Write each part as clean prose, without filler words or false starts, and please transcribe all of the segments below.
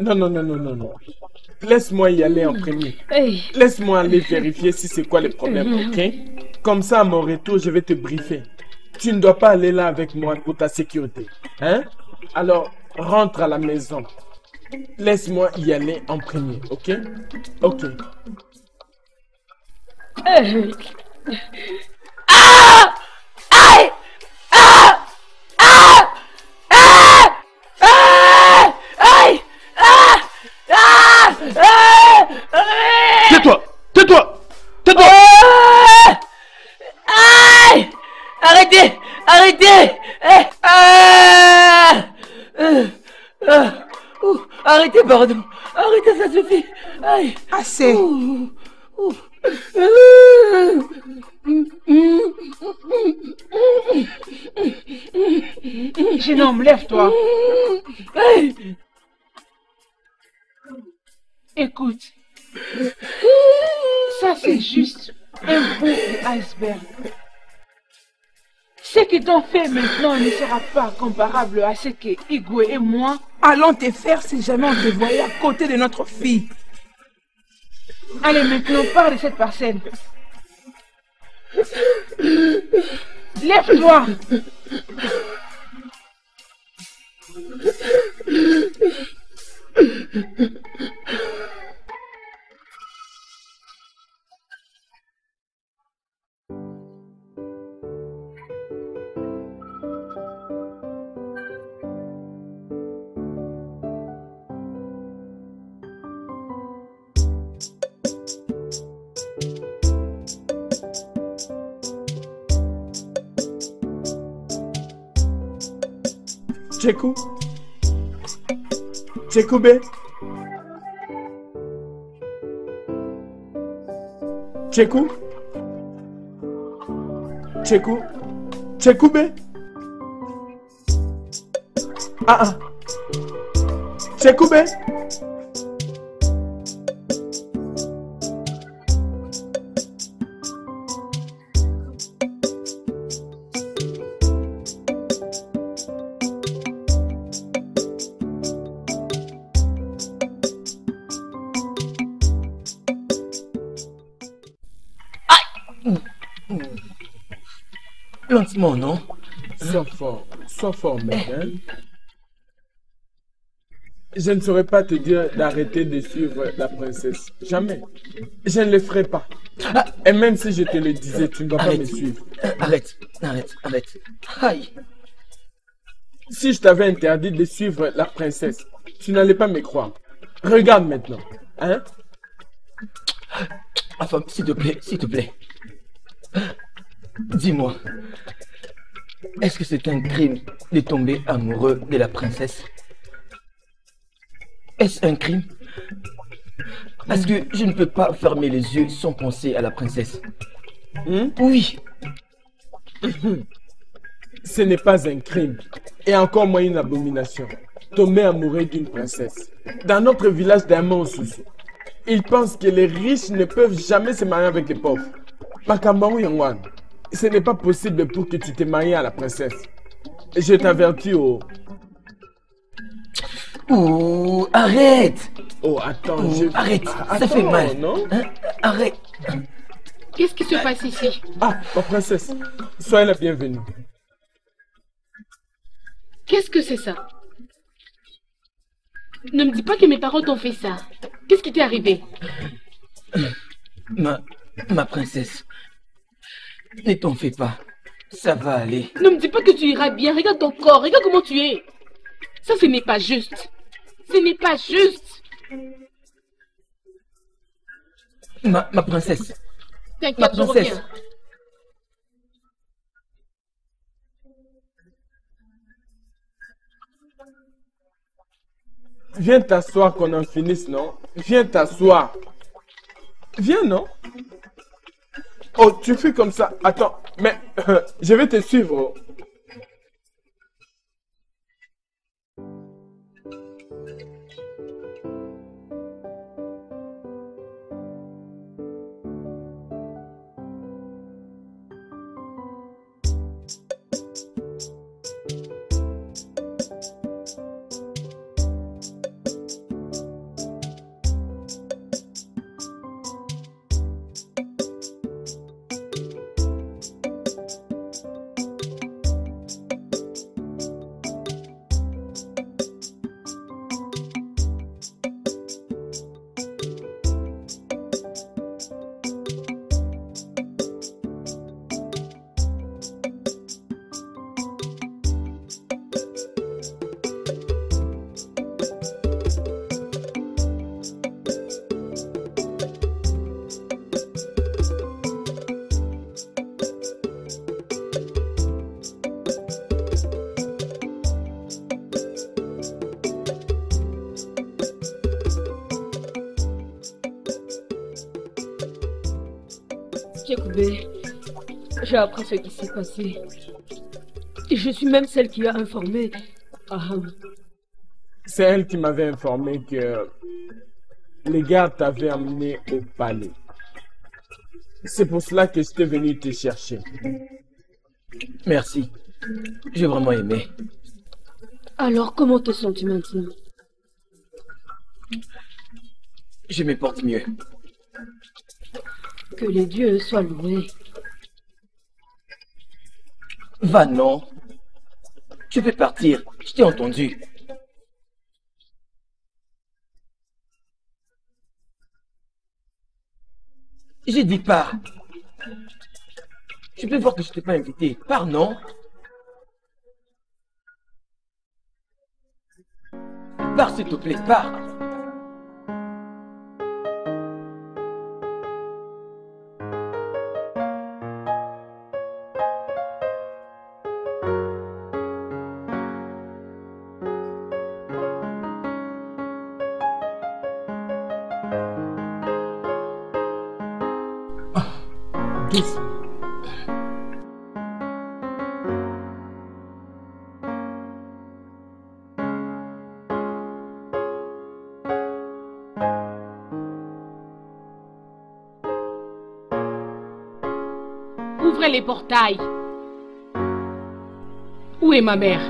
Non, non, non, non, non, non. Laisse-moi y aller en premier. Hey. Laisse-moi aller vérifier si c'est quoi le problème, ok? Comme ça, à mon retour, je vais te briefer. Tu ne dois pas aller là avec moi pour ta sécurité. Hein? Alors, rentre à la maison. Laisse-moi y aller en premier, ok? Ok. Hey. Ah! Aïe! Ah! Ah! Ah! Ah! Aïe! Ah! Ah! Ah! Tais-toi! Tais-toi! Tais-toi! Ah! Aïe! Arrêtez! Arrêtez! Eh! Ah! Arrêtez, pardon! Arrêtez, ça suffit! Aïe! Assez! Jeune homme, lève-toi! Écoute, ça c'est juste un bout de l'iceberg. Ce qu'ils t'ont fait maintenant ne sera pas comparable à ce que Igwe et moi allons te faire si jamais on te voyait à côté de notre fille. Allez, maintenant, pars de cette parcelle. Lève-toi. Tchekou? Tchekoube? Tchekou? Tchekou? Tchekoube? Ah ah! Tchekoube? Lentement, non? Sois fort, mec, hein? Je ne saurais pas te dire d'arrêter de suivre la princesse. Jamais. Je ne le ferai pas. Et même si je te le disais, tu ne dois pas me suivre. Arrête. Aïe. Si je t'avais interdit de suivre la princesse, tu n'allais pas me croire. Regarde maintenant, hein? Enfin, s'il te plaît. Dis-moi, est-ce que c'est un crime de tomber amoureux de la princesse? Est-ce un crime? Parce que je ne peux pas fermer les yeux sans penser à la princesse. Oui. Ce n'est pas un crime, et encore moins une abomination. Tomber amoureux d'une princesse. Dans notre village d'Amon-Soussou, ils pensent que les riches ne peuvent jamais se marier avec les pauvres. Makambaou Yangwan, ce n'est pas possible pour que tu te maries à la princesse. Je t'avertis, oh. Oh, arrête! Oh, attends, arrête, ça ça fait mal. Non? Hein? Arrête. Qu'est-ce qui se passe ici? Ah, ma princesse, soyez la bienvenue. Qu'est-ce que c'est ça? Ne me dis pas que mes parents t'ont fait ça. Qu'est-ce qui t'est arrivé? Ma princesse, ne t'en fais pas. Ça va aller. Ne me dis pas que tu iras bien. Regarde ton corps. Regarde comment tu es. Ça, ce n'est pas juste. Ce n'est pas juste. Ma princesse. T'inquiète, je reviens. Viens t'asseoir qu'on en finisse, non? Viens t'asseoir. Viens, non? Oh, tu fais comme ça. Attends, mais je vais te suivre. Tchekoubé, j'ai appris ce qui s'est passé. Et je suis même celle qui a informé Aham. C'est elle qui m'avait informé que les gardes t'avaient amené au palais. C'est pour cela que j'étais venu te chercher. Merci. J'ai vraiment aimé. Alors, comment te sens-tu maintenant? Je me porte mieux. Que les dieux soient loués. Va, non. Tu peux partir. Je t'ai entendu. J'ai dit pars. Tu peux voir que je t'ai pas invité. Pars, non? Pars, s'il te plaît, pars. Ouvrez les portails. Où est ma mère?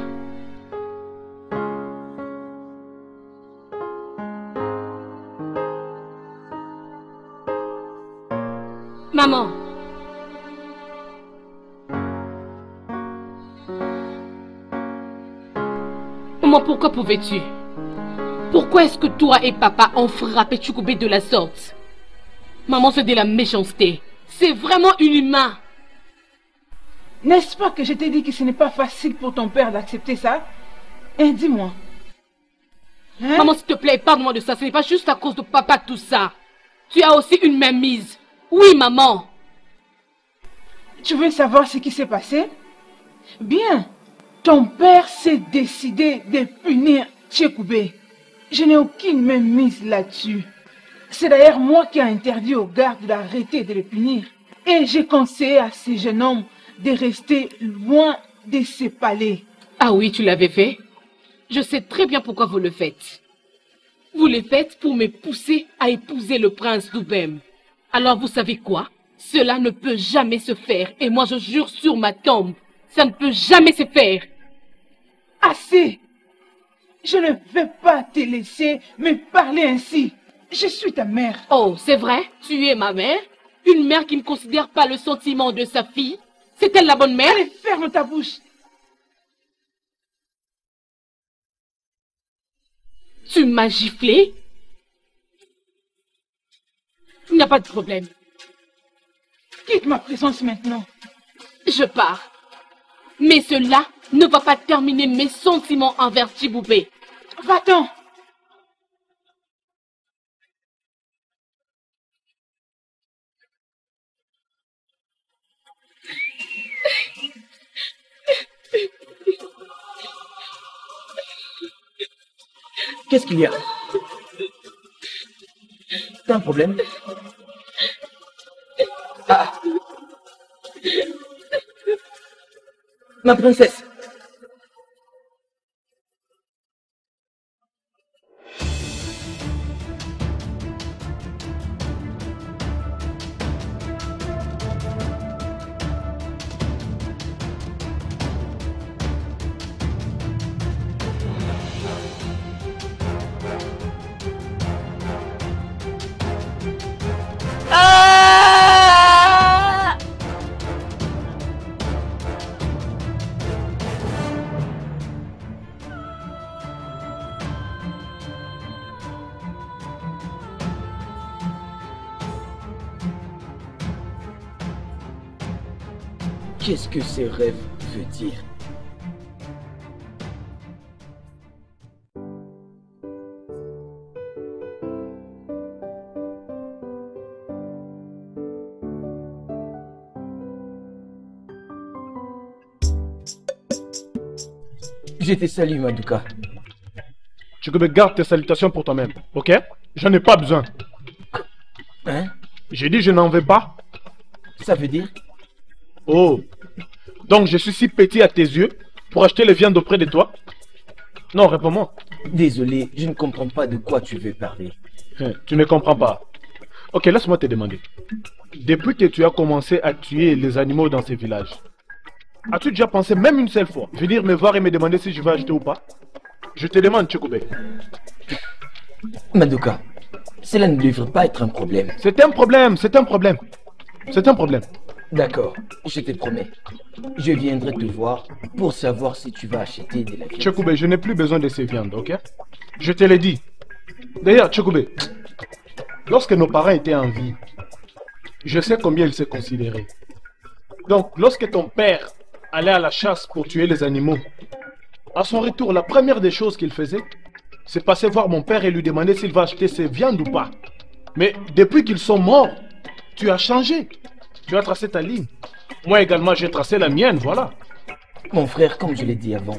Maman. Maman, pourquoi pouvais-tu? Pourquoi est-ce que toi et papa ont frappé Tchekoubé de la sorte? Maman, c'est de la méchanceté. C'est vraiment inhumain. N'est-ce pas que je t'ai dit que ce n'est pas facile pour ton père d'accepter ça? Hein, dis-moi. Hein? Maman, s'il te plaît, parle-moi de ça. Ce n'est pas juste à cause de papa tout ça. Tu as aussi une mainmise. Oui, maman. Tu veux savoir ce qui s'est passé? Bien. Ton père s'est décidé de punir Tchekoubé. Je n'ai aucune mainmise là-dessus. C'est d'ailleurs moi qui ai interdit aux gardes d'arrêter de le punir. Et j'ai conseillé à ces jeunes hommes de rester loin de ces palais. Ah oui, tu l'avais fait? Je sais très bien pourquoi vous le faites. Vous le faites pour me pousser à épouser le prince d'Oubem. Alors vous savez quoi? Cela ne peut jamais se faire. Et moi je jure sur ma tombe, ça ne peut jamais se faire. Assez! Je ne vais pas te laisser me parler ainsi. Je suis ta mère. Oh, c'est vrai? Tu es ma mère? Une mère qui ne considère pas le sentiment de sa fille? C'est elle la bonne mère? Allez, ferme ta bouche. Tu m'as giflé? Il n'y a pas de problème. Quitte ma présence maintenant. Je pars. Mais cela ne va pas terminer mes sentiments envers Tchiboubé. Va-t'en. Qu'est-ce qu'il y a? T'as un problème? Ah! Ma princesse! Qu'est-ce que ces rêves veulent dire? Je te salue, Maduka. Tu me gardes tes salutations pour toi-même, ok? J'en ai pas besoin. Hein? J'ai dit je n'en veux pas. Ça veut dire? Oh, donc je suis si petit à tes yeux pour acheter les viandes auprès de toi? Non, réponds-moi. Désolé, je ne comprends pas de quoi tu veux parler. Tu ne comprends pas. Ok, laisse-moi te demander. Depuis que tu as commencé à tuer les animaux dans ces villages, as-tu déjà pensé même une seule fois venir me voir et me demander si je vais acheter ou pas? Je te demande, Tchoukoubé. Madoka, cela ne devrait pas être un problème. C'est un problème, c'est un problème. C'est un problème. D'accord, je te promets. Je viendrai te voir pour savoir si tu vas acheter de la viande. Tchoukoubé, je n'ai plus besoin de ces viandes, ok? Je te l'ai dit. D'ailleurs, Tchoukoubé, lorsque nos parents étaient en vie, je sais combien ils se considéraient. Donc, lorsque ton père allait à la chasse pour tuer les animaux, à son retour, la première des choses qu'il faisait, c'est passer voir mon père et lui demander s'il va acheter ses viandes ou pas. Mais depuis qu'ils sont morts, tu as changé. Tu as tracé ta ligne. Moi également, j'ai tracé la mienne, voilà. Mon frère, comme je l'ai dit avant,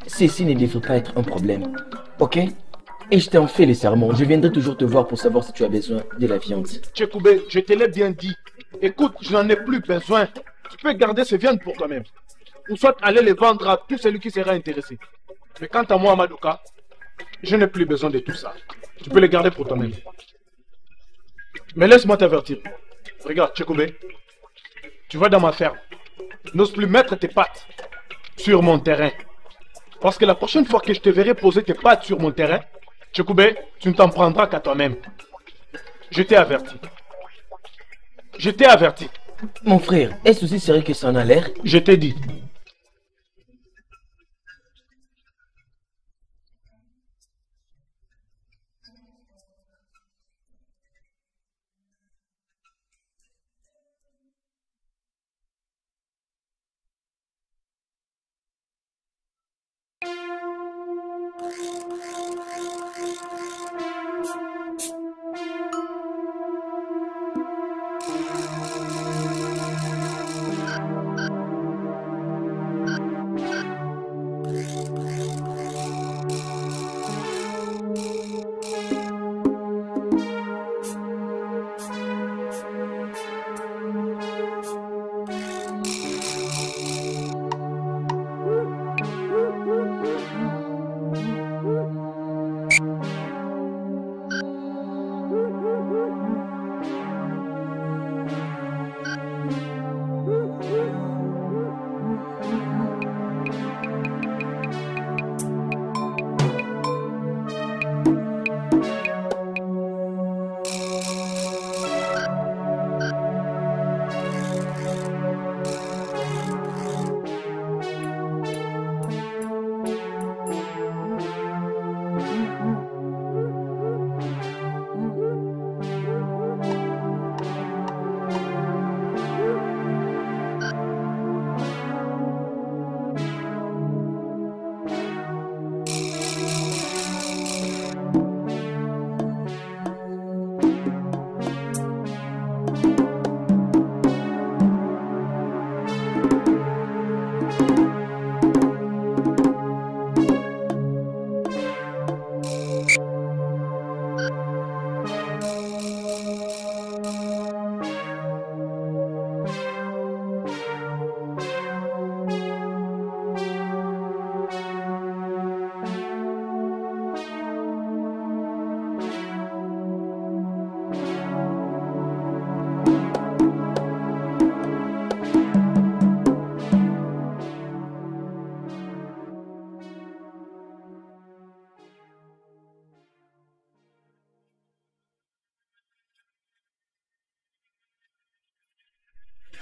ceci ne devrait pas être un problème. Ok? Et je t'en fais les serments. Je viendrai toujours te voir pour savoir si tu as besoin de la viande. Tchoukoubé, je te l'ai bien dit. Écoute, je n'en ai plus besoin. Tu peux garder ces viandes pour toi-même. Ou soit aller les vendre à tout celui qui sera intéressé. Mais quant à moi, Madoka, je n'ai plus besoin de tout ça. Tu peux les garder pour toi-même. Mais laisse-moi t'avertir. Regarde, Tchoukoubé, tu vas dans ma ferme. N'ose plus mettre tes pattes sur mon terrain. Parce que la prochaine fois que je te verrai poser tes pattes sur mon terrain, Tchoukoubé, tu ne t'en prendras qu'à toi-même. Je t'ai averti. Je t'ai averti. Mon frère, est-ce aussi sérieux que ça en a l'air? Je t'ai dit.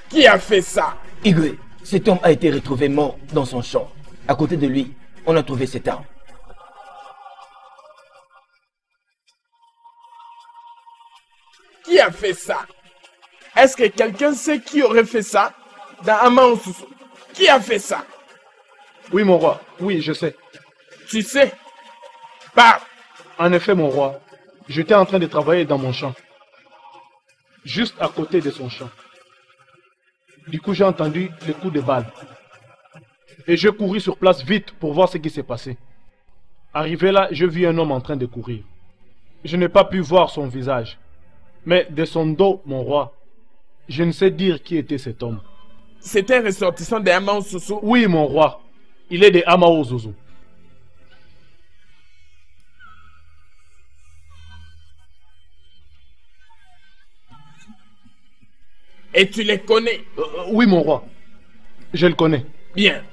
Qui a fait ça? Igwe, cet homme a été retrouvé mort dans son champ. À côté de lui, on a trouvé cette arme. Qui a fait ça? Est-ce que quelqu'un sait qui aurait fait ça? Dans Amaosusu. Qui a fait ça? Oui, mon roi. Oui, je sais. Tu sais? Parle. En effet, mon roi. J'étais en train de travailler dans mon champ. Juste à côté de son champ. Du coup, j'ai entendu les coups de balle. Et je courus sur place vite pour voir ce qui s'est passé. Arrivé là, je vis un homme en train de courir. Je n'ai pas pu voir son visage. Mais de son dos, mon roi, Je ne sais dire qui était cet homme. C'est un ressortissant des Amao Soso. Oui, mon roi. Il est des Amao Zozo. Et tu les connais? Oui, mon roi. Je le connais. Bien.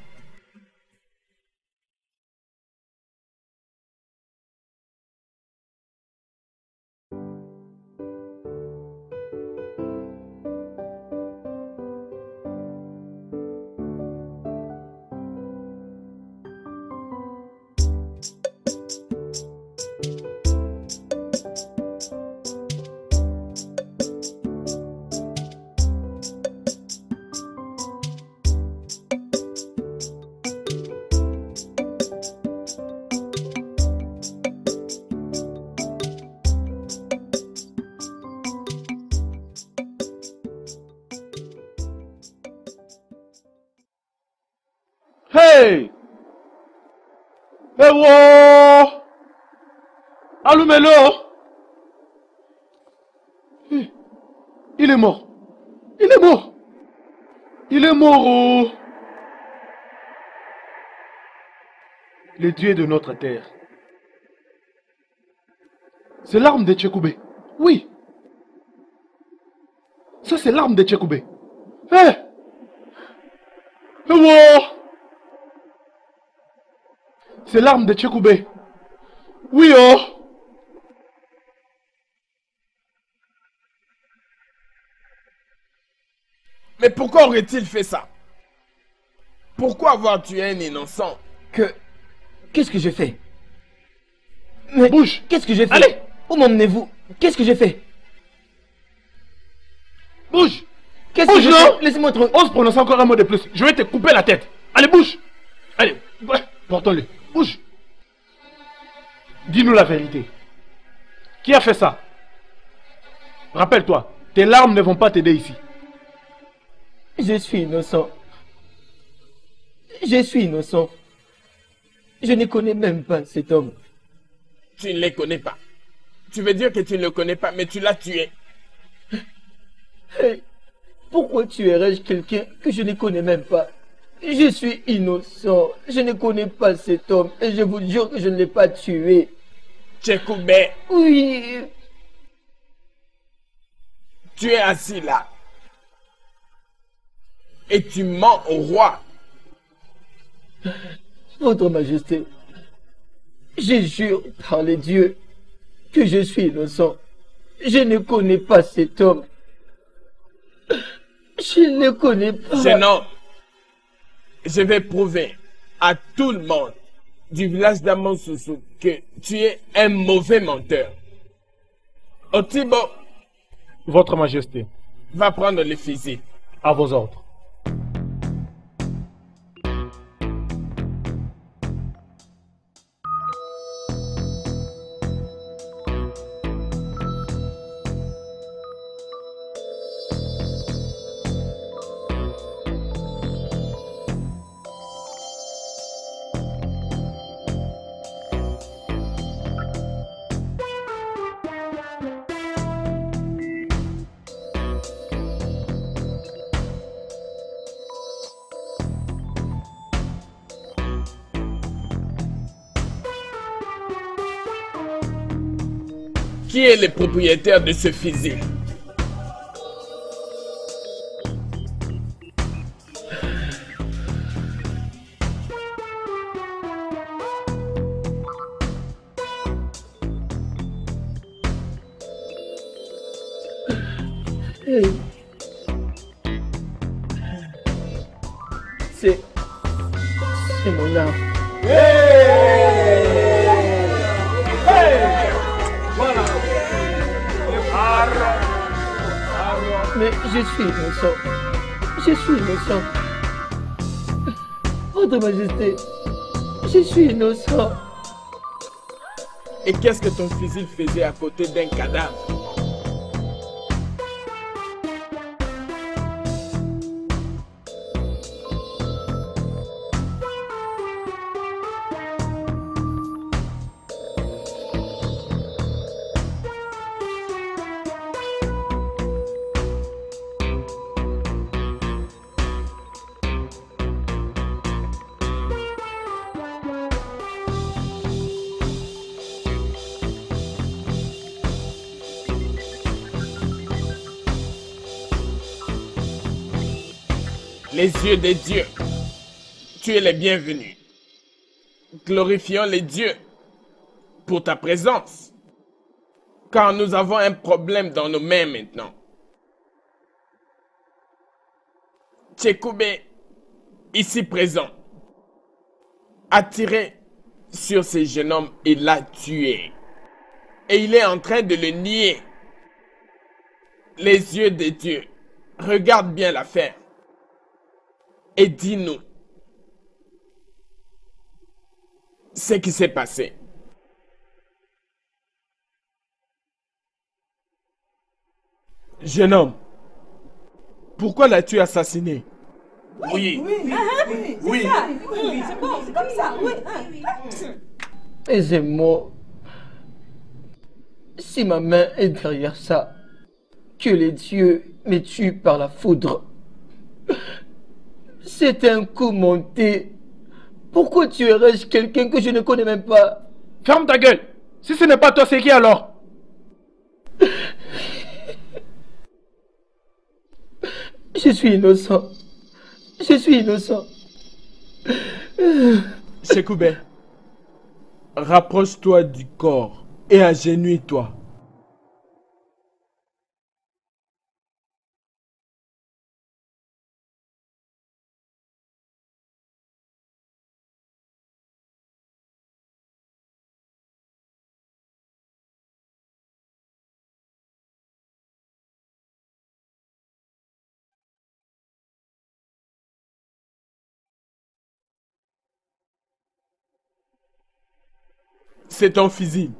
Hey! Hey, wow! Allumez-le! Il est mort. Il est mort. Il est mort, oh! Le dieu de notre terre. C'est l'arme de Tchekoubé. Oui. Ça, c'est l'arme de Tchekoubé. Hey! Hey, wow! C'est l'arme de Tchekoubé. Oui, oh! Mais pourquoi aurait-il fait ça? Pourquoi avoir tué un innocent? Qu'est-ce que j'ai fait? Mais bouge! Qu'est-ce que j'ai fait? Allez! Où m'emmenez-vous? Qu'est-ce que j'ai fait? Bouge! Qu'est-ce que j'ai fait? Laissez-moi trop. Ose prononcer encore un mot de plus. Je vais te couper la tête. Allez, bouge! Allez, portons-le. Bouge! Dis-nous la vérité. Qui a fait ça? Rappelle-toi, tes larmes ne vont pas t'aider ici. Je suis innocent. Je suis innocent. Je ne connais même pas cet homme. Tu ne les connais pas. Tu veux dire que tu ne le connais pas, mais tu l'as tué. Hey, pourquoi tuerais-je quelqu'un que je ne connais même pas? Je suis innocent. Je ne connais pas cet homme et je vous jure que je ne l'ai pas tué. Tchekoubé. Oui. Tu es assis là. Et tu mens au roi. Votre Majesté, je jure par les dieux que je suis innocent. Je ne connais pas cet homme. Je ne connais pas. Sinon, je vais prouver à tout le monde du village d'Amonsousou que tu es un mauvais menteur. Otibo, Votre Majesté, va prendre le fusil. à vos ordres. Qui est le propriétaire de ce fusil? C'est mon âme. Mais je suis innocent. Je suis innocent. Votre Majesté, je suis innocent. Et qu'est-ce que ton fusil faisait à côté d'un cadavre? Les yeux des dieux, tu es les bienvenus. Glorifions les dieux pour ta présence, car nous avons un problème dans nos mains maintenant. Tchekoubé, ici présent, a tiré sur ce jeune homme et l'a tué. Et il est en train de le nier. Les yeux des dieux, regarde bien l'affaire et dis-nous ce qui s'est passé. Jeune homme, pourquoi l'as-tu assassiné? Oui. Oui, c'est bon, c'est comme ça. Oui. Aisez-moi. Si ma main est derrière ça, que les dieux me tuent par la foudre. C'est un coup monté. Pourquoi tuerais-je quelqu'un que je ne connais même pas? Ferme ta gueule. Si ce n'est pas toi, c'est qui alors? Je suis innocent. Je suis innocent. Tchekoubé, rapproche-toi du corps et agenouille-toi. C'est ton fusil.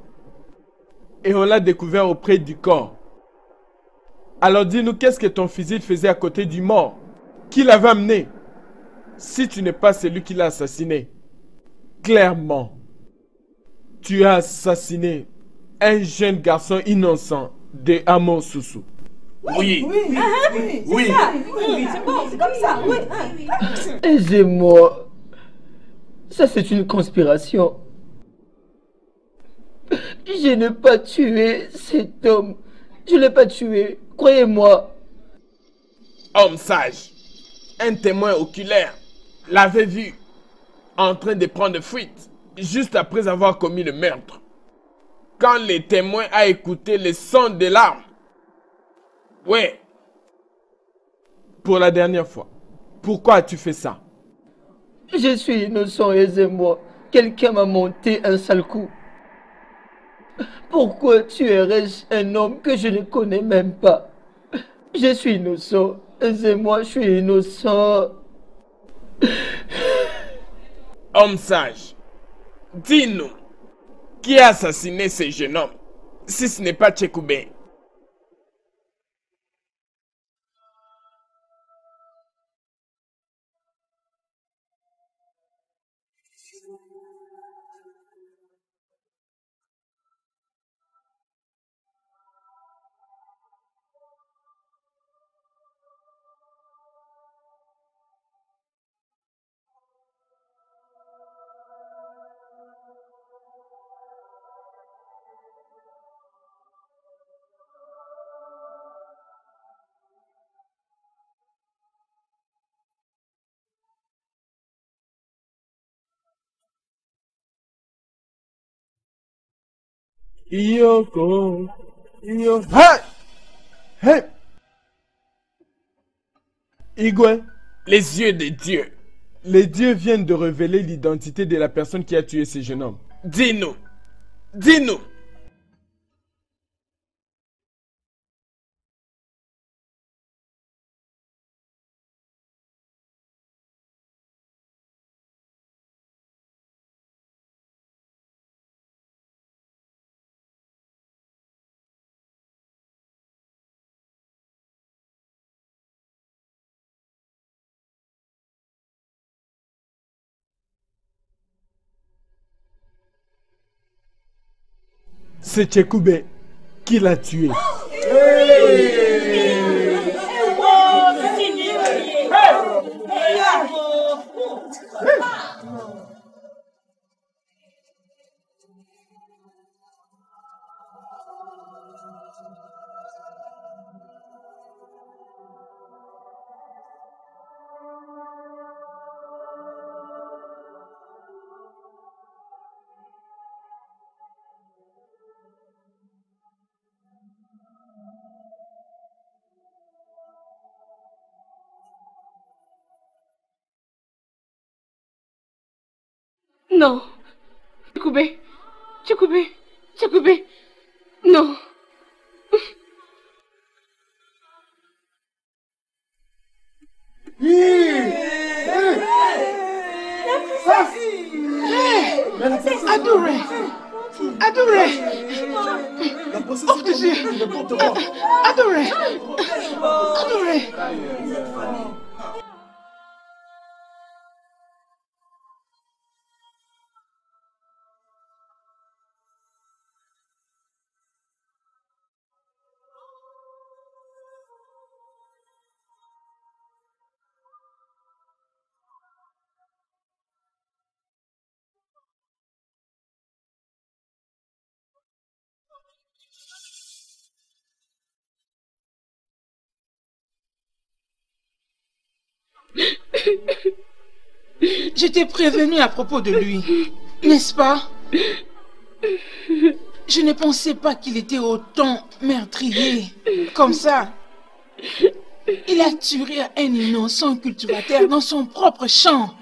Et on l'a découvert auprès du corps. Alors dis-nous, qu'est-ce que ton fusil faisait à côté du mort? Qui l'avait amené? Si tu n'es pas celui qui l'a assassiné, clairement, tu as assassiné un jeune garçon innocent de Amo Soussou. Oui. C'est bon, c'est comme ça. Oui. Aisez-moi. Ça, c'est une conspiration. Je n'ai pas tué cet homme. Je ne l'ai pas tué. Croyez-moi. Homme sage, un témoin oculaire l'avait vu en train de prendre fuite juste après avoir commis le meurtre. Quand le témoin a écouté le son des larmes. Ouais. Pour la dernière fois. Pourquoi as-tu fait ça? Je suis innocent, aisez-moi. Quelqu'un m'a monté un sale coup. Pourquoi tuerais-je un homme que je ne connais même pas? Je suis innocent. Aisez-moi, je suis innocent. Homme sage, dis-nous, qui a assassiné ce jeune homme, si ce n'est pas Tchekoubé? Yoko, Yoko. Hey! Hey! Igwe, les yeux des dieux. Les dieux viennent de révéler l'identité de la personne qui a tué ce jeune homme. Dis-nous! Dis-nous! C'est Tchekoubé qui l'a tué. Non. Tchikoubé. Tchikoubé. Tchikoubé. Non. Adoré. Adoré. Oh Dieu. Adoré. Adoré. Je t'ai prévenu à propos de lui, n'est-ce pas? Je ne pensais pas qu'il était autant meurtrier. Comme ça, il a tué un innocent cultivateur dans son propre champ.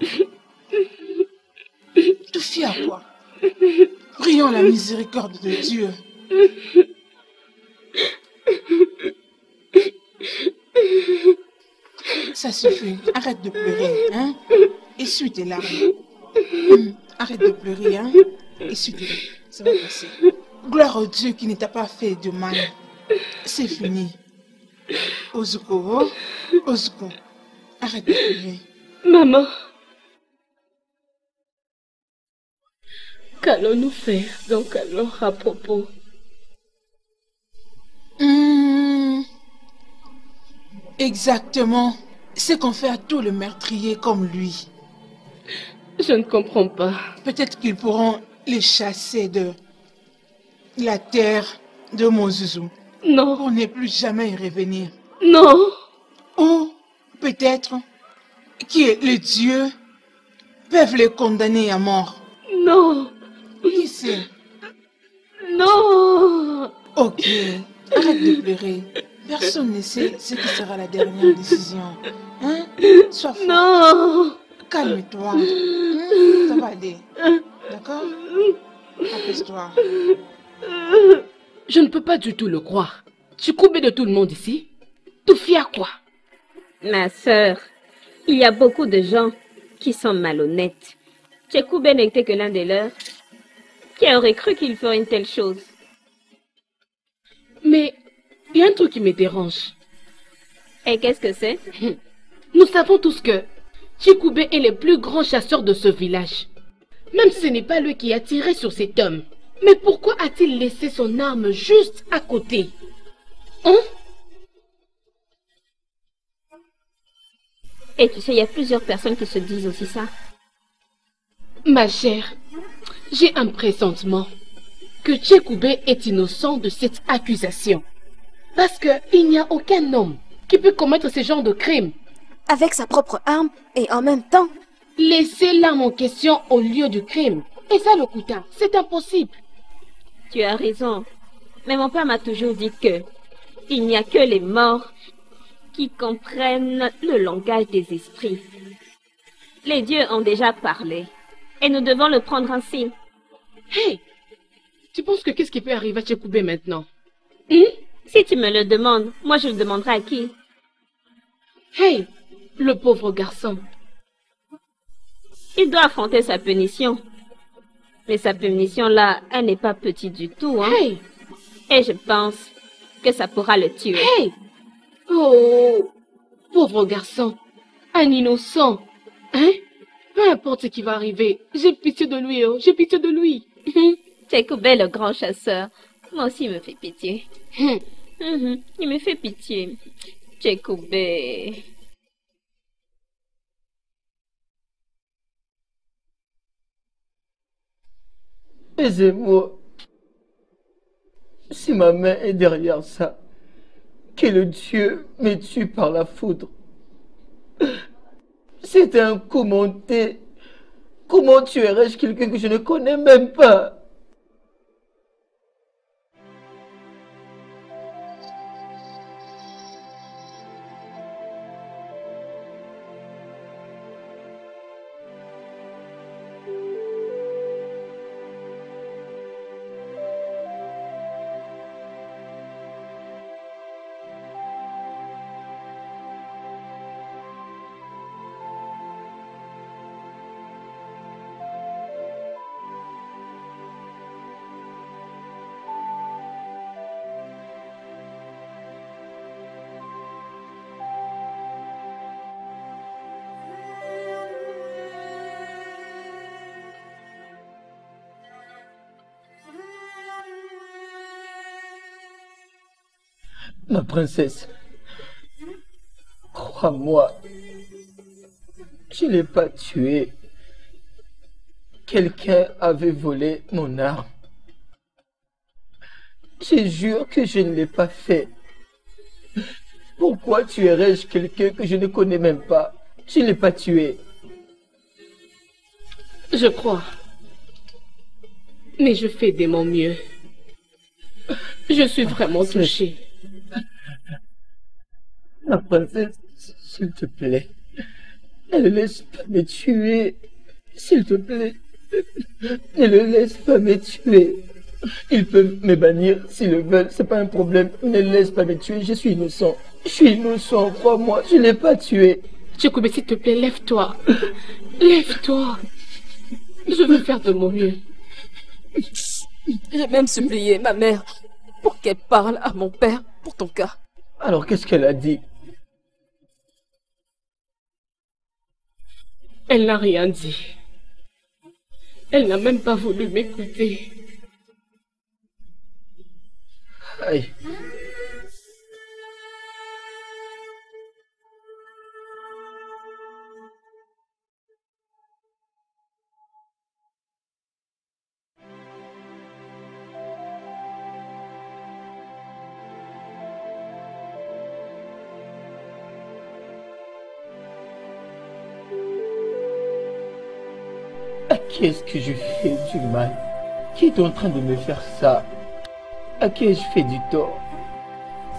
Tout fier à quoi? Prions la miséricorde de Dieu. Ça suffit, arrête de pleurer, hein? Essuie tes larmes. Arrête de pleurer, hein? Essuie tes larmes, ça va passer. Gloire au Dieu qui ne t'a pas fait de mal. C'est fini. Ozuko, Ozuko, arrête de pleurer. Maman, qu'allons-nous faire donc alors à propos? Exactement. C'est qu'on fait à tout le meurtrier comme lui. Je ne comprends pas. Peut-être qu'ils pourront les chasser de la terre de Mozuzu. Non. Pour ne plus jamais y revenir. Non. Ou peut-être que les dieux peuvent les condamner à mort. Non. Qui sait? Non. Ok, arrête de pleurer. Personne ne sait ce qui sera la dernière décision. Hein? Sois fort. Non. Calme-toi. Ça va aller. D'accord? Apaise-toi. Je ne peux pas du tout le croire. Tu coupes de tout le monde ici? Tout fier quoi? Ma sœur, il y a beaucoup de gens qui sont malhonnêtes. Tchikoubé n'était que l'un des leurs. Qui aurait cru qu'il ferait une telle chose? Mais il y a un truc qui me dérange. Et qu'est-ce que c'est? Nous savons tous que Tchikoubé est le plus grand chasseur de ce village. Même si ce n'est pas lui qui a tiré sur cet homme. Mais pourquoi a-t-il laissé son arme juste à côté? Hein? Et tu sais, il y a plusieurs personnes qui se disent aussi ça. Ma chère, j'ai un pressentiment que Tchikoubé est innocent de cette accusation. Parce qu'il n'y a aucun homme qui peut commettre ce genre de crime. Avec sa propre arme et en même temps. Laisser l'arme en question au lieu du crime. Et ça le coûta. C'est impossible. Tu as raison. Mais mon père m'a toujours dit que il n'y a que les morts qui comprennent le langage des esprits. Les dieux ont déjà parlé. Et nous devons le prendre ainsi. Hey! Tu penses que qu'est-ce qui peut arriver à Tchikoubé maintenant? Si tu me le demandes, moi je le demanderai à qui? Hey! Le pauvre garçon. Il doit affronter sa punition. Mais sa punition là, elle n'est pas petite du tout, hein? Hey! Et je pense que ça pourra le tuer. Hey! Oh! Pauvre garçon. Un innocent. Hein? Peu importe ce qui va arriver. J'ai pitié de lui, oh. J'ai pitié de lui. Tchikoubé, le grand chasseur. Moi aussi, il me fait pitié. Il me fait pitié. Tchikoubé. Aisez-moi. Si ma main est derrière ça, que le Dieu me tue par la foudre. C'est un coup monté. Comment tuerais-je quelqu'un que je ne connais même pas? Ma princesse, crois-moi, je ne l'ai pas tué. Quelqu'un avait volé mon arme. Je jure que je ne l'ai pas fait. Pourquoi tuerais-je quelqu'un que je ne connais même pas? Je ne l'ai pas tué. Je crois. Mais je fais de mon mieux. Je suis vraiment touchée. Ma princesse, s'il te plaît, ne le laisse pas me tuer. S'il te plaît, ne le laisse pas me tuer. Ils peuvent me bannir s'ils le veulent, c'est pas un problème. Ne le laisse pas me tuer, je suis innocent. Je suis innocent, crois-moi, je ne l'ai pas tué. Tchekoubé, s'il te plaît, lève-toi. Lève-toi. Je veux faire de mon mieux. J'ai même supplié ma mère pour qu'elle parle à mon père pour ton cas. Alors qu'est-ce qu'elle a dit? Elle n'a rien dit. Elle n'a même pas voulu m'écouter. Aïe. À qui est-ce que je fais du mal? Qui est en train de me faire ça? À qui ai-je fait du tort?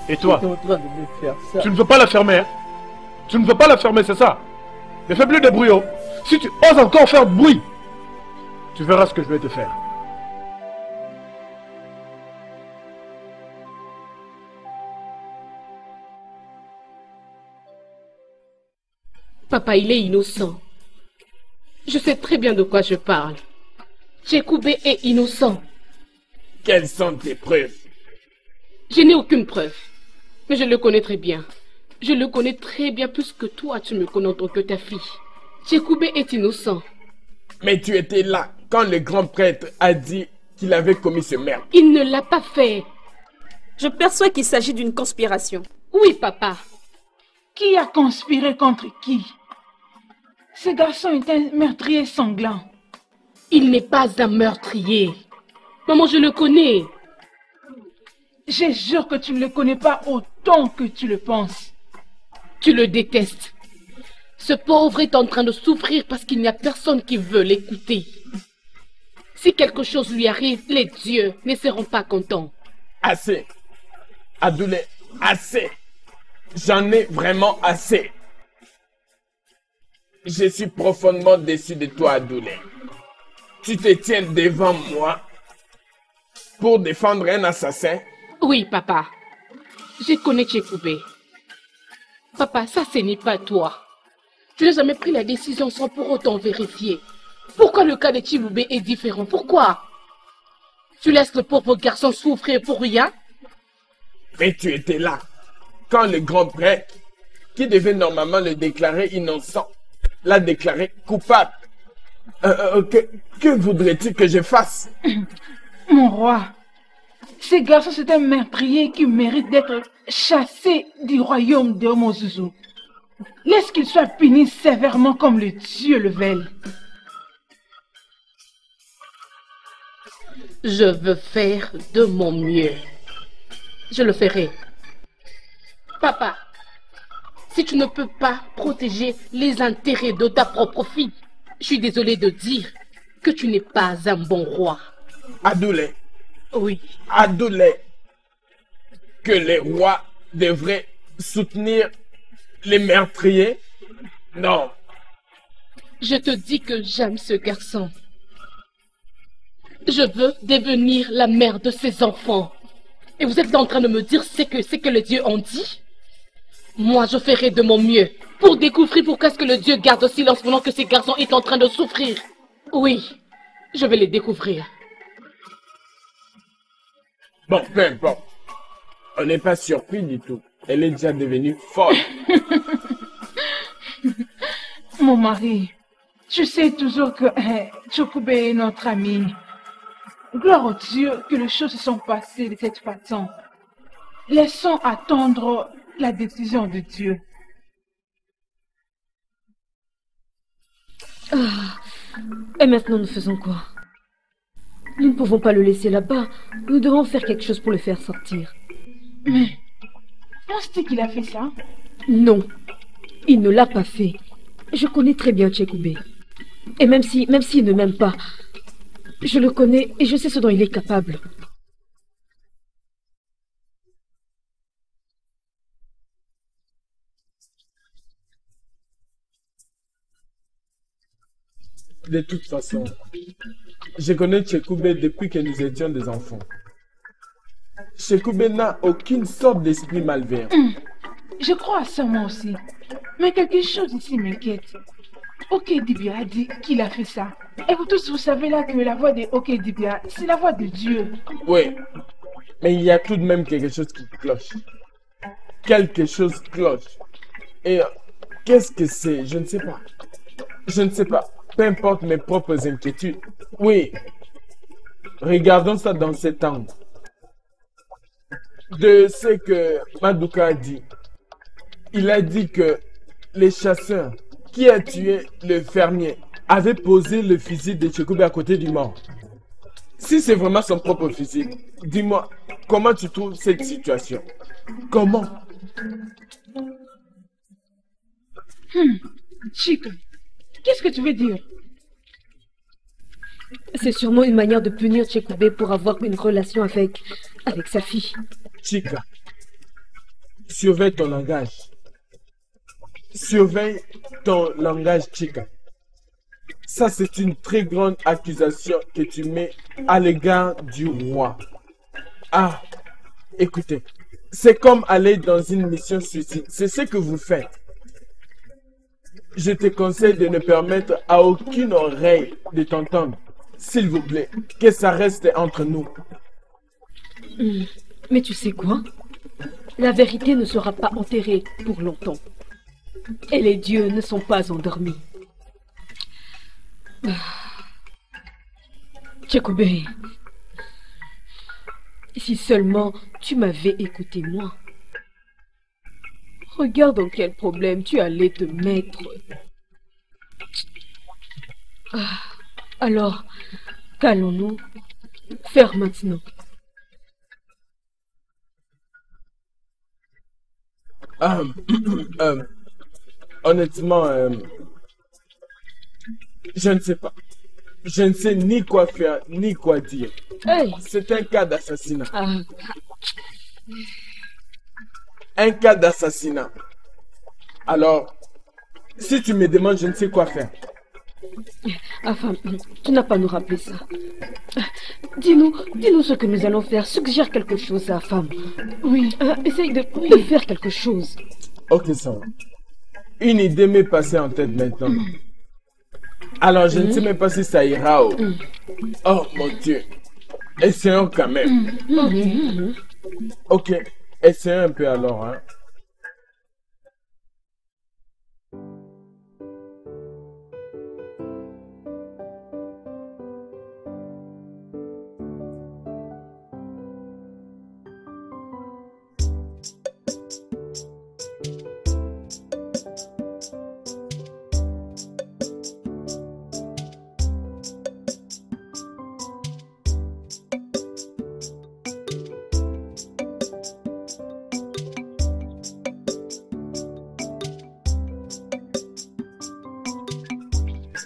Et toi? Qui est en train de me faire ça? Tu ne veux pas la fermer, hein? Tu ne veux pas la fermer, c'est ça? Ne fais plus de bruit, oh. Si tu oses encore faire bruit, tu verras ce que je vais te faire. Papa, il est innocent. Je sais très bien de quoi je parle. Tchekoubé est innocent. Quelles sont tes preuves? Je n'ai aucune preuve. Mais je le connais très bien. Je le connais très bien plus que toi, tu me connais en tant que ta fille. Tchekoubé est innocent. Mais tu étais là quand le grand prêtre a dit qu'il avait commis ce meurtre. Il ne l'a pas fait. Je perçois qu'il s'agit d'une conspiration. Oui, papa. Qui a conspiré contre qui? Ce garçon est un meurtrier sanglant. Il n'est pas un meurtrier. Maman, je le connais. Je jure que tu ne le connais pas autant que tu le penses. Tu le détestes. Ce pauvre est en train de souffrir parce qu'il n'y a personne qui veut l'écouter. Si quelque chose lui arrive, les dieux ne seront pas contents. Assez. Adoulé, assez. J'en ai vraiment assez. Je suis profondément déçu de toi, Adoulé. Tu te tiens devant moi pour défendre un assassin? Oui, papa. Je connais Tchekoubé. Papa, ça ce n'est pas toi. Tu n'as jamais pris la décision sans pour autant vérifier. Pourquoi le cas de Tchekoubé est différent? Pourquoi? Tu laisses le pauvre garçon souffrir pour rien? Mais tu étais là quand le grand prêtre, qui devait normalement le déclarer innocent, l'a déclaré coupable. Que voudrais-tu que je fasse? Mon roi, ce garçon c'est un meurtrier qui mérite d'être chassé du royaume de Omozuzu. Laisse qu'il soit puni sévèrement comme le dieu le veulent. Je veux faire de mon mieux. Je le ferai. Papa, si tu ne peux pas protéger les intérêts de ta propre fille, je suis désolée de dire que tu n'es pas un bon roi. Adoulé. Oui. Adoulé. Que les rois devraient soutenir les meurtriers? Non. Je te dis que j'aime ce garçon. Je veux devenir la mère de ses enfants. Et vous êtes en train de me dire c'est que les dieux ont dit? Moi, je ferai de mon mieux pour découvrir pourquoi est-ce que le dieu garde silence pendant que ces garçons est en train de souffrir. Oui, je vais les découvrir. Bon, peu importe. On n'est pas surpris du tout. Elle est déjà devenue folle. Mon mari, je sais toujours que Tchekoubé est notre ami. Gloire au Dieu que les choses se sont passées de cette façon. Laissons attendre la décision de Dieu. Et maintenant, nous faisons quoi? Nous ne pouvons pas le laisser là-bas. Nous devons faire quelque chose pour le faire sortir. Mais, penses-tu qu'il a fait ça? Non, il ne l'a pas fait. Je connais très bien Tchekoubé. Et même s'il ne m'aime pas, je le connais et je sais ce dont il est capable. De toute façon, je connais Tchekoubé depuis que nous étions des enfants. Tchekoubé n'a aucune sorte d'esprit malveillant. Je crois à ça moi aussi. Mais quelque chose ici m'inquiète. Okedibia a dit qu'il a fait ça. Et vous tous, vous savez là que la voix de Okedibia, c'est la voix de Dieu. Oui, mais il y a tout de même quelque chose qui cloche. Quelque chose cloche. Et qu'est-ce que c'est? Je ne sais pas. Je ne sais pas. Peu importe mes propres inquiétudes. Oui. Regardons ça dans cet angle. De ce que Maduka a dit. Il a dit que les chasseurs qui a tué le fermier avaient posé le fusil de Tchekoubé à côté du mort. Si c'est vraiment son propre fusil, dis-moi, comment tu trouves cette situation? Comment? Chico, qu'est-ce que tu veux dire? C'est sûrement une manière de punir Tchekoubé pour avoir une relation avec sa fille. Chica, surveille ton langage. Surveille ton langage, Chica. Ça, c'est une très grande accusation que tu mets à l'égard du roi. Ah, écoutez, c'est comme aller dans une mission suicide. C'est ce que vous faites. Je te conseille de ne permettre à aucune oreille de t'entendre. S'il vous plaît, que ça reste entre nous. Mais tu sais quoi? La vérité ne sera pas enterrée pour longtemps. Et les dieux ne sont pas endormis. Tchekoubé, si seulement tu m'avais écouté moi. Regarde dans quel problème tu allais te mettre. Alors, qu'allons-nous faire maintenant? Honnêtement, je ne sais pas. Je ne sais ni quoi faire, ni quoi dire. Hey. C'est un cas d'assassinat. Un cas d'assassinat. Alors, si tu me demandes, je ne sais quoi faire. Enfin, tu n'as pas à nous rappeler ça. Dis-nous ce que nous allons faire. Suggère quelque chose à la femme. Oui. Essaye de faire quelque chose. Ok, ça va. Une idée m'est passée en tête maintenant. Alors, je ne sais même pas si ça ira. Oh mon Dieu. Essayons quand même. Ok, essayons un peu alors. Hein.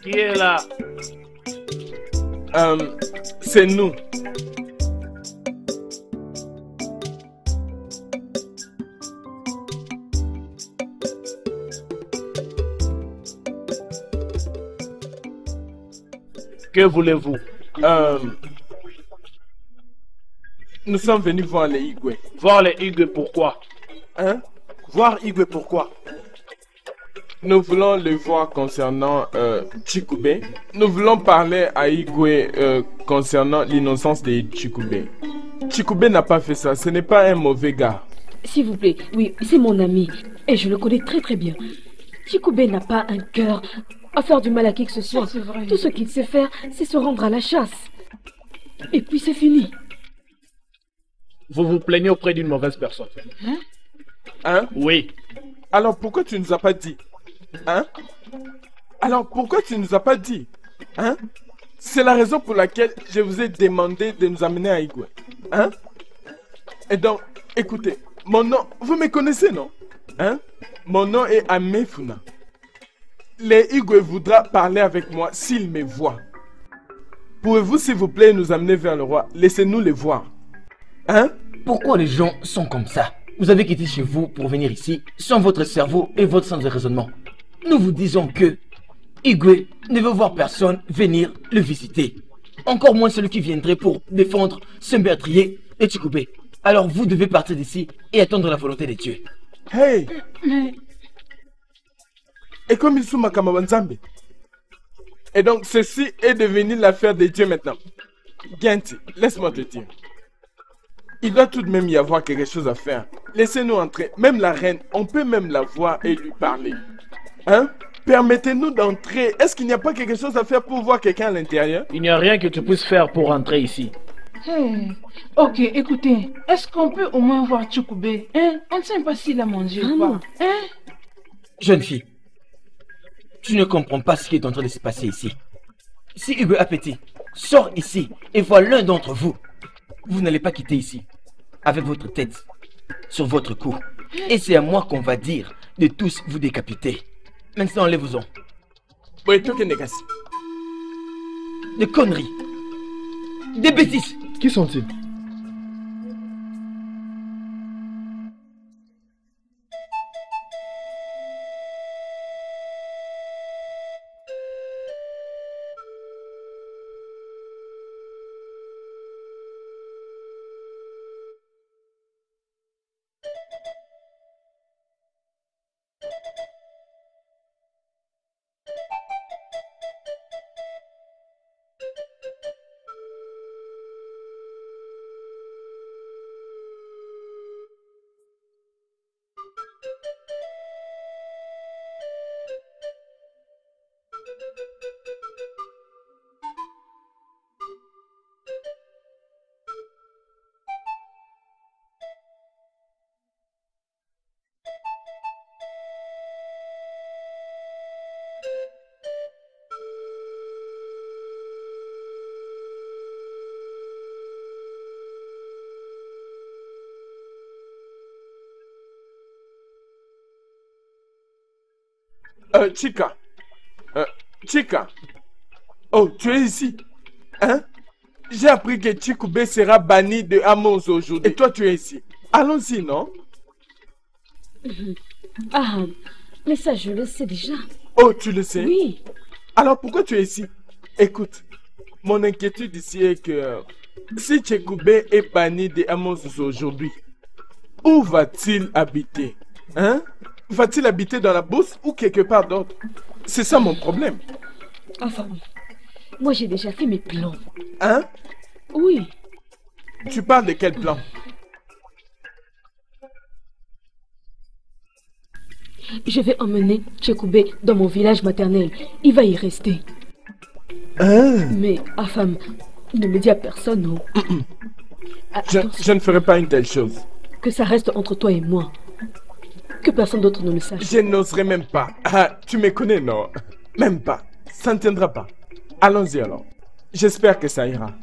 Qui est là? C'est nous. Que voulez-vous? Nous sommes venus voir les Igwe. Voir les Igwe, pourquoi? Hein? Voir Igwe, pourquoi? Nous voulons le voir concernant Tchekoubé. Nous voulons parler à Igwe concernant l'innocence de Tchekoubé. Tchekoubé n'a pas fait ça, ce n'est pas un mauvais gars. S'il vous plaît, oui, c'est mon ami. Et je le connais très très bien. Tchekoubé n'a pas un cœur à faire du mal à qui que ce soit. C'est vrai. Tout ce qu'il sait faire, c'est se rendre à la chasse. Et puis c'est fini. vous vous plaignez auprès d'une mauvaise personne. Hein? Oui. Alors pourquoi tu nous as pas dit? Hein? Alors pourquoi tu nous as pas dit? Hein? C'est la raison pour laquelle je vous ai demandé de nous amener à Igwe. Hein? Et donc, écoutez, mon nom, vous me connaissez, non? Hein? Mon nom est Amefuna. Les Igwe voudra parler avec moi s'il me voit. Pouvez-vous, s'il vous plaît, nous amener vers le roi? Laissez-nous les voir. Hein? Pourquoi les gens sont comme ça? Vous avez quitté chez vous pour venir ici sans votre cerveau et votre sens de raisonnement. Nous vous disons que Igwe ne veut voir personne venir le visiter. Encore moins celui qui viendrait pour défendre ce meurtrier et Chikube. Alors vous devez partir d'ici et attendre la volonté de Dieu. Hey! Mais... Et comme il souma Kamabanzambe. Et donc ceci est devenu l'affaire de Dieu maintenant. Ganti, laisse-moi te dire. Il doit tout de même y avoir quelque chose à faire. Laissez-nous entrer. Même la reine, on peut même la voir et lui parler. Hein? Permettez-nous d'entrer. Est-ce qu'il n'y a pas quelque chose à faire pour voir quelqu'un à l'intérieur? Il n'y a rien que tu puisses faire pour entrer ici. Hey. Ok, écoutez, est-ce qu'on peut au moins voir Chikube? Hein? On ne sait pas s'il a mangé ou pas. Hein? Jeune fille, tu ne comprends pas ce qui est en train de se passer ici. Si Igwe Apeti sort ici et voit l'un d'entre vous, vous n'allez pas quitter ici avec votre tête sur votre cou. Et c'est à moi qu'on va dire de tous vous décapiter. Maintenant, enlève-vous-en. Des conneries. Des bêtises. Qui sont-ils? Chika. Chika. Oh, tu es ici. Hein? J'ai appris que Chikube sera banni de Amos aujourd'hui. Et toi, tu es ici. Allons-y, non? Ah, mais ça, je le sais déjà. Oh, tu le sais? Oui. Alors, pourquoi tu es ici? Écoute, mon inquiétude ici est que si Chikube est banni de Amos aujourd'hui, où va-t-il habiter? Hein? Va-t-il habiter dans la bourse ou quelque part d'autre? C'est ça mon problème. Enfin, moi j'ai déjà fait mes plans. Hein? Oui. Tu parles de quel plan? Je vais emmener Chikube dans mon village maternel. Il va y rester. Hein? Mais, Afam, ne me dis à personne, non. Je ne ferai pas une telle chose. Que ça reste entre toi et moi. Que personne d'autre ne le sache. Je n'oserais même pas. Ah, tu me connais, non? Même pas. Ça ne tiendra pas. Allons-y alors. J'espère que ça ira.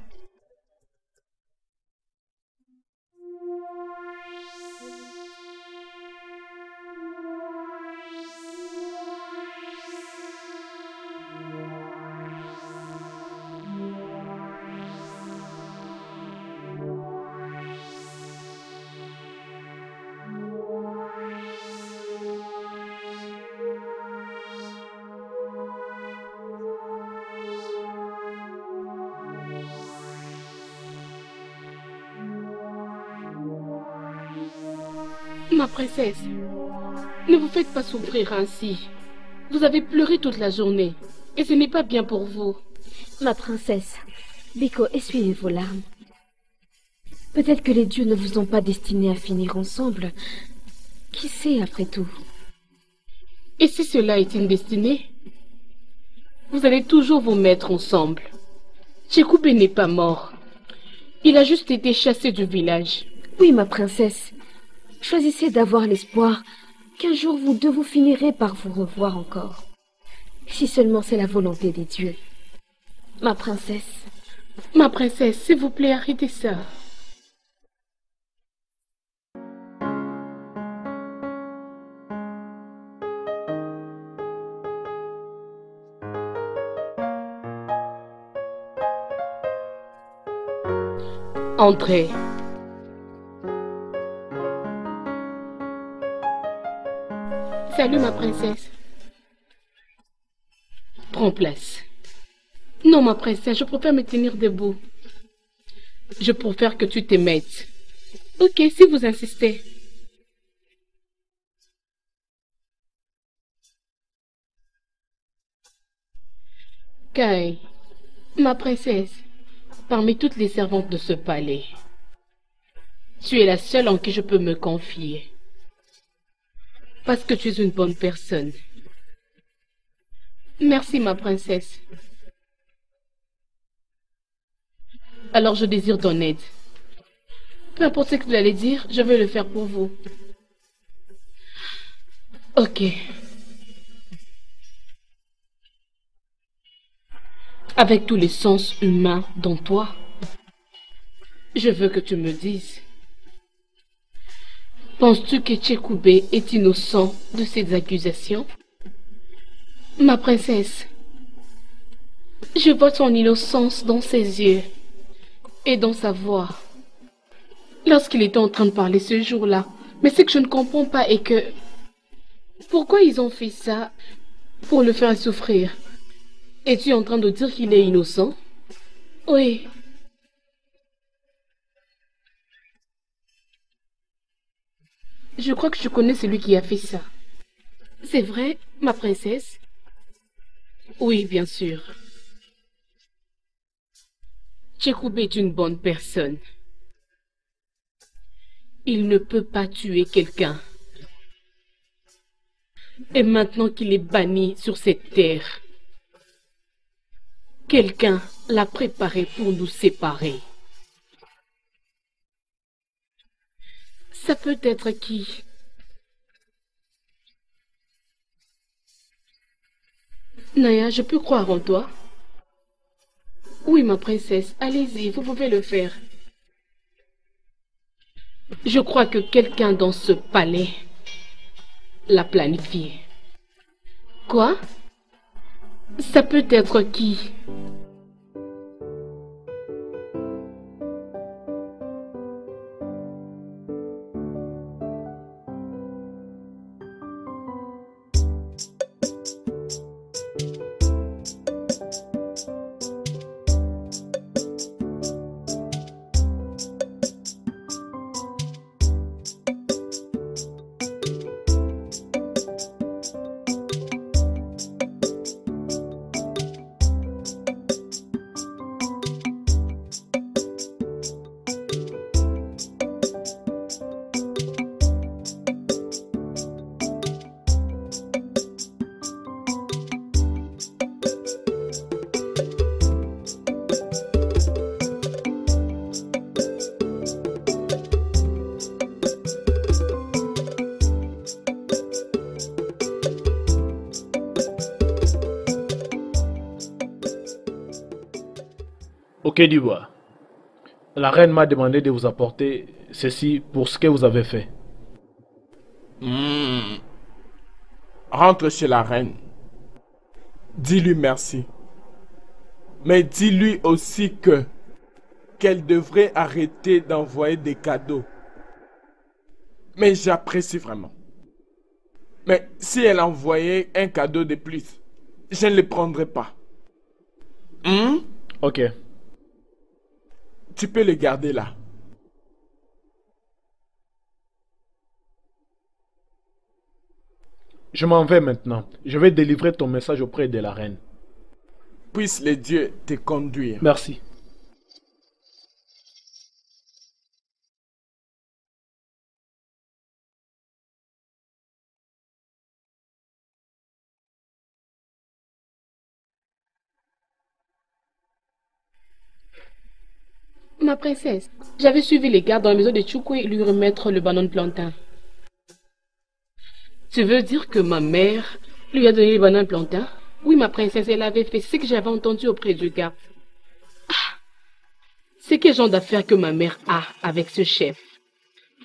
Ma princesse, ne vous faites pas souffrir ainsi. Vous avez pleuré toute la journée et ce n'est pas bien pour vous. Ma princesse, Biko, essuyez vos larmes. Peut-être que les dieux ne vous ont pas destiné à finir ensemble. Qui sait après tout? Et si cela est une destinée, vous allez toujours vous mettre ensemble. Chikube n'est pas mort. Il a juste été chassé du village. Oui, ma princesse. Choisissez d'avoir l'espoir qu'un jour vous deux vous finirez par vous revoir encore. Si seulement c'est la volonté des dieux. Ma princesse. Ma princesse, s'il vous plaît, arrêtez ça. Entrez. Salut, ma princesse. Prends place. Non, ma princesse, je préfère me tenir debout. Je préfère que tu te mettes. Ok, si vous insistez. Kai, ma princesse, parmi toutes les servantes de ce palais, tu es la seule en qui je peux me confier. Parce que tu es une bonne personne. Merci, ma princesse. Alors je désire ton aide. Peu importe ce que vous allez dire, je vais le faire pour vous. Ok. Avec tous les sens humains dans toi, je veux que tu me dises. Penses-tu que Tchekoubé est innocent de ces accusations? Ma princesse, je vois ton innocence dans ses yeux et dans sa voix. Lorsqu'il était en train de parler ce jour-là, mais ce que je ne comprends pas est que... Pourquoi ils ont fait ça pour le faire souffrir? Es-tu en train de dire qu'il est innocent? Oui. Je crois que je connais celui qui a fait ça. C'est vrai, ma princesse? Oui, bien sûr. Tchekoubé est une bonne personne. Il ne peut pas tuer quelqu'un. Et maintenant qu'il est banni sur cette terre, quelqu'un l'a préparé pour nous séparer. Ça peut être qui? Naya, je peux croire en toi? Oui, ma princesse, allez-y, vous pouvez le faire. Je crois que quelqu'un dans ce palais l'a planifié. Quoi? Ça peut être qui? Ok, Dubois. La reine m'a demandé de vous apporter ceci pour ce que vous avez fait. Rentre chez la reine. Dis-lui merci. Mais dis-lui aussi qu'elle devrait arrêter d'envoyer des cadeaux. Mais j'apprécie vraiment. Mais si elle envoyait un cadeau de plus, je ne le prendrai pas. Ok. Tu peux le garder là. Je m'en vais maintenant. Je vais délivrer ton message auprès de la reine. Puisse les dieux te conduire. Merci. Ma princesse, j'avais suivi les gardes dans la maison de Chukwe et lui remettre le bananes plantain. Tu veux dire que ma mère lui a donné les bananes plantain? Oui, ma princesse, elle avait fait ce que j'avais entendu auprès du garde. Ah, c'est quel genre d'affaire que ma mère a avec ce chef?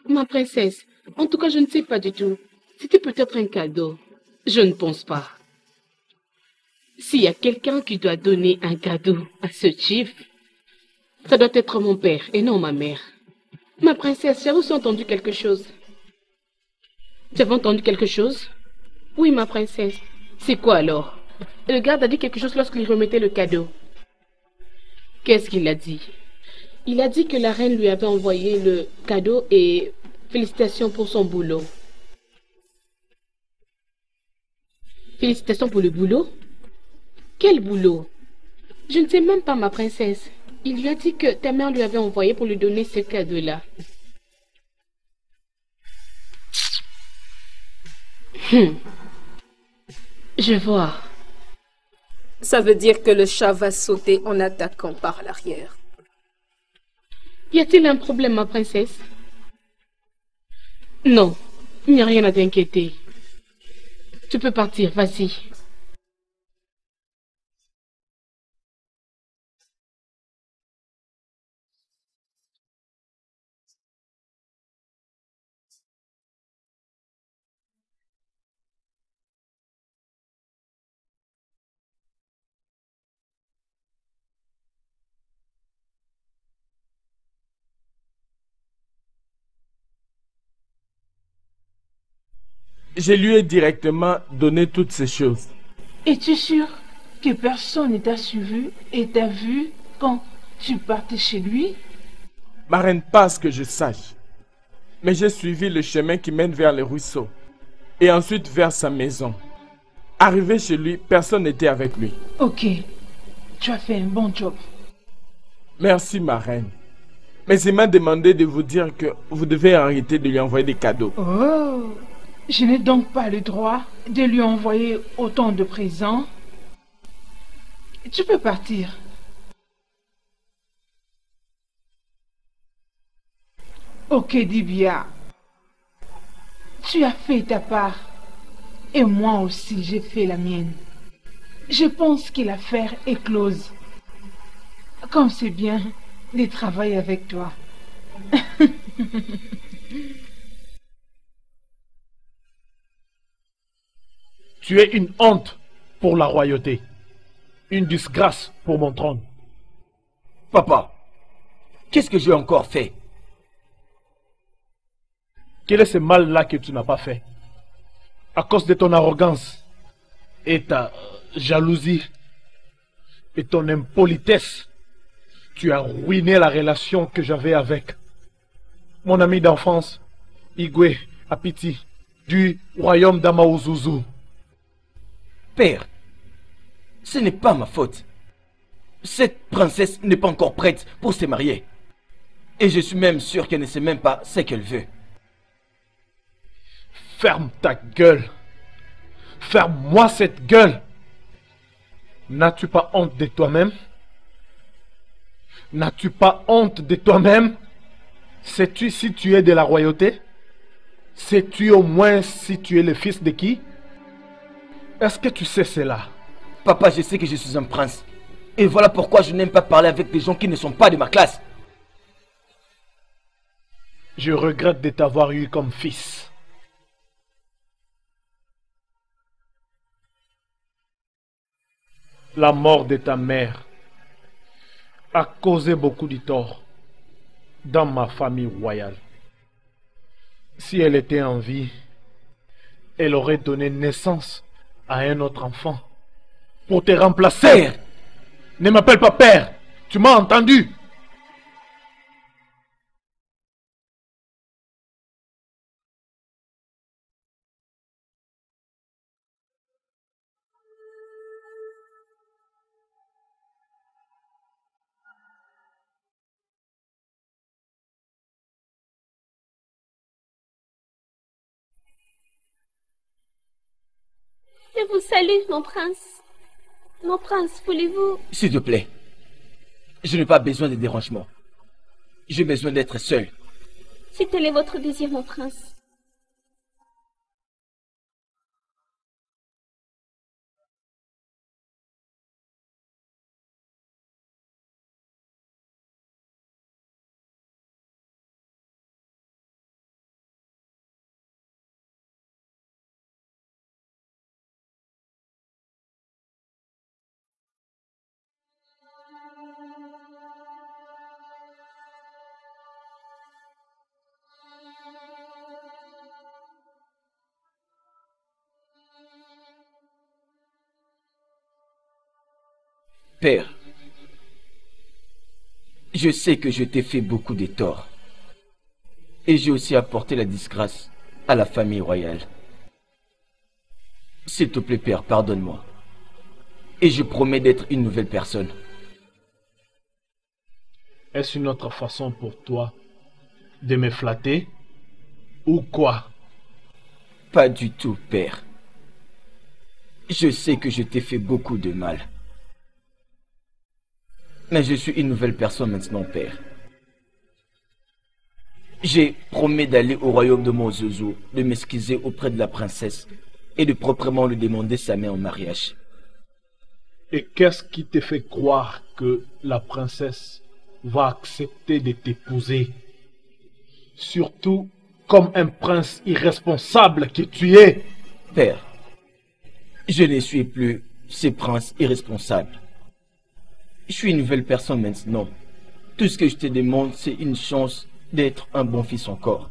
Ma princesse, en tout cas, je ne sais pas du tout. C'était peut-être un cadeau. Je ne pense pas. S'il y a quelqu'un qui doit donner un cadeau à ce chief, ça doit être mon père et non ma mère. Ma princesse, j'ai aussi entendu quelque chose. Tu avais entendu quelque chose? Oui, ma princesse. C'est quoi alors? Le garde a dit quelque chose lorsqu'il remettait le cadeau. Qu'est-ce qu'il a dit? Il a dit que la reine lui avait envoyé le cadeau et félicitations pour son boulot. Félicitations pour le boulot? Quel boulot? Je ne sais même pas, ma princesse. Il lui a dit que ta mère lui avait envoyé pour lui donner ce cadeau-là. Je vois. Ça veut dire que le chat va sauter en attaquant par l'arrière. Y a-t-il un problème, ma princesse? Non, il n'y a rien à t'inquiéter. Tu peux partir, vas-y. Je lui ai directement donné toutes ces choses. Es-tu sûr que personne ne t'a suivi et t'a vu quand tu partais chez lui? Ma reine, pas à ce que je sache. Mais j'ai suivi le chemin qui mène vers le ruisseau. Et ensuite vers sa maison. Arrivé chez lui, personne n'était avec lui. Ok, tu as fait un bon job. Merci, ma reine. Mais il m'a demandé de vous dire que vous devez arrêter de lui envoyer des cadeaux. Oh, je n'ai donc pas le droit de lui envoyer autant de présents. Tu peux partir. Ok, Dibia. Tu as fait ta part. Et moi aussi, j'ai fait la mienne. Je pense que l'affaire est close. Comme c'est bien de travailler avec toi. Tu es une honte pour la royauté. Une disgrâce pour mon trône. Papa, qu'est-ce que j'ai encore fait? Quel est ce mal-là que tu n'as pas fait? À cause de ton arrogance et ta jalousie et ton impolitesse, tu as ruiné la relation que j'avais avec mon ami d'enfance, Igwe Apiti, du royaume d'Amaozuzu. Père, ce n'est pas ma faute. Cette princesse n'est pas encore prête pour se marier. Et je suis même sûr qu'elle ne sait même pas ce qu'elle veut. Ferme ta gueule. Ferme-moi cette gueule. N'as-tu pas honte de toi-même? N'as-tu pas honte de toi-même? Sais-tu si tu es de la royauté? Sais-tu au moins si tu es le fils de qui? Est-ce que tu sais cela? Papa, je sais que je suis un prince. Et voilà pourquoi je n'aime pas parler avec des gens qui ne sont pas de ma classe. Je regrette de t'avoir eu comme fils. La mort de ta mère a causé beaucoup de tort dans ma famille royale. Si elle était en vie, elle aurait donné naissance à un autre enfant pour te remplacer. Père! Ne m'appelle pas père, tu m'as entendu? Je vous salue, mon prince. Mon prince, voulez-vous... S'il te plaît, je n'ai pas besoin de dérangement. J'ai besoin d'être seul. Si tel est votre désir, mon prince. Père, je sais que je t'ai fait beaucoup de torts. Et j'ai aussi apporté la disgrâce à la famille royale. S'il te plaît, Père, pardonne-moi. Et je promets d'être une nouvelle personne. Est-ce une autre façon pour toi de me flatter ou quoi? Pas du tout, Père. Je sais que je t'ai fait beaucoup de mal. Mais je suis une nouvelle personne maintenant, Père. J'ai promis d'aller au royaume de Mozozo, de m'excuser auprès de la princesse et de proprement lui demander sa main en mariage. Et qu'est-ce qui te fait croire que la princesse va accepter de t'épouser? Surtout comme un prince irresponsable que tu es. Père, je ne suis plus ce prince irresponsable. Je suis une nouvelle personne maintenant. Tout ce que je te demande, c'est une chance d'être un bon fils encore.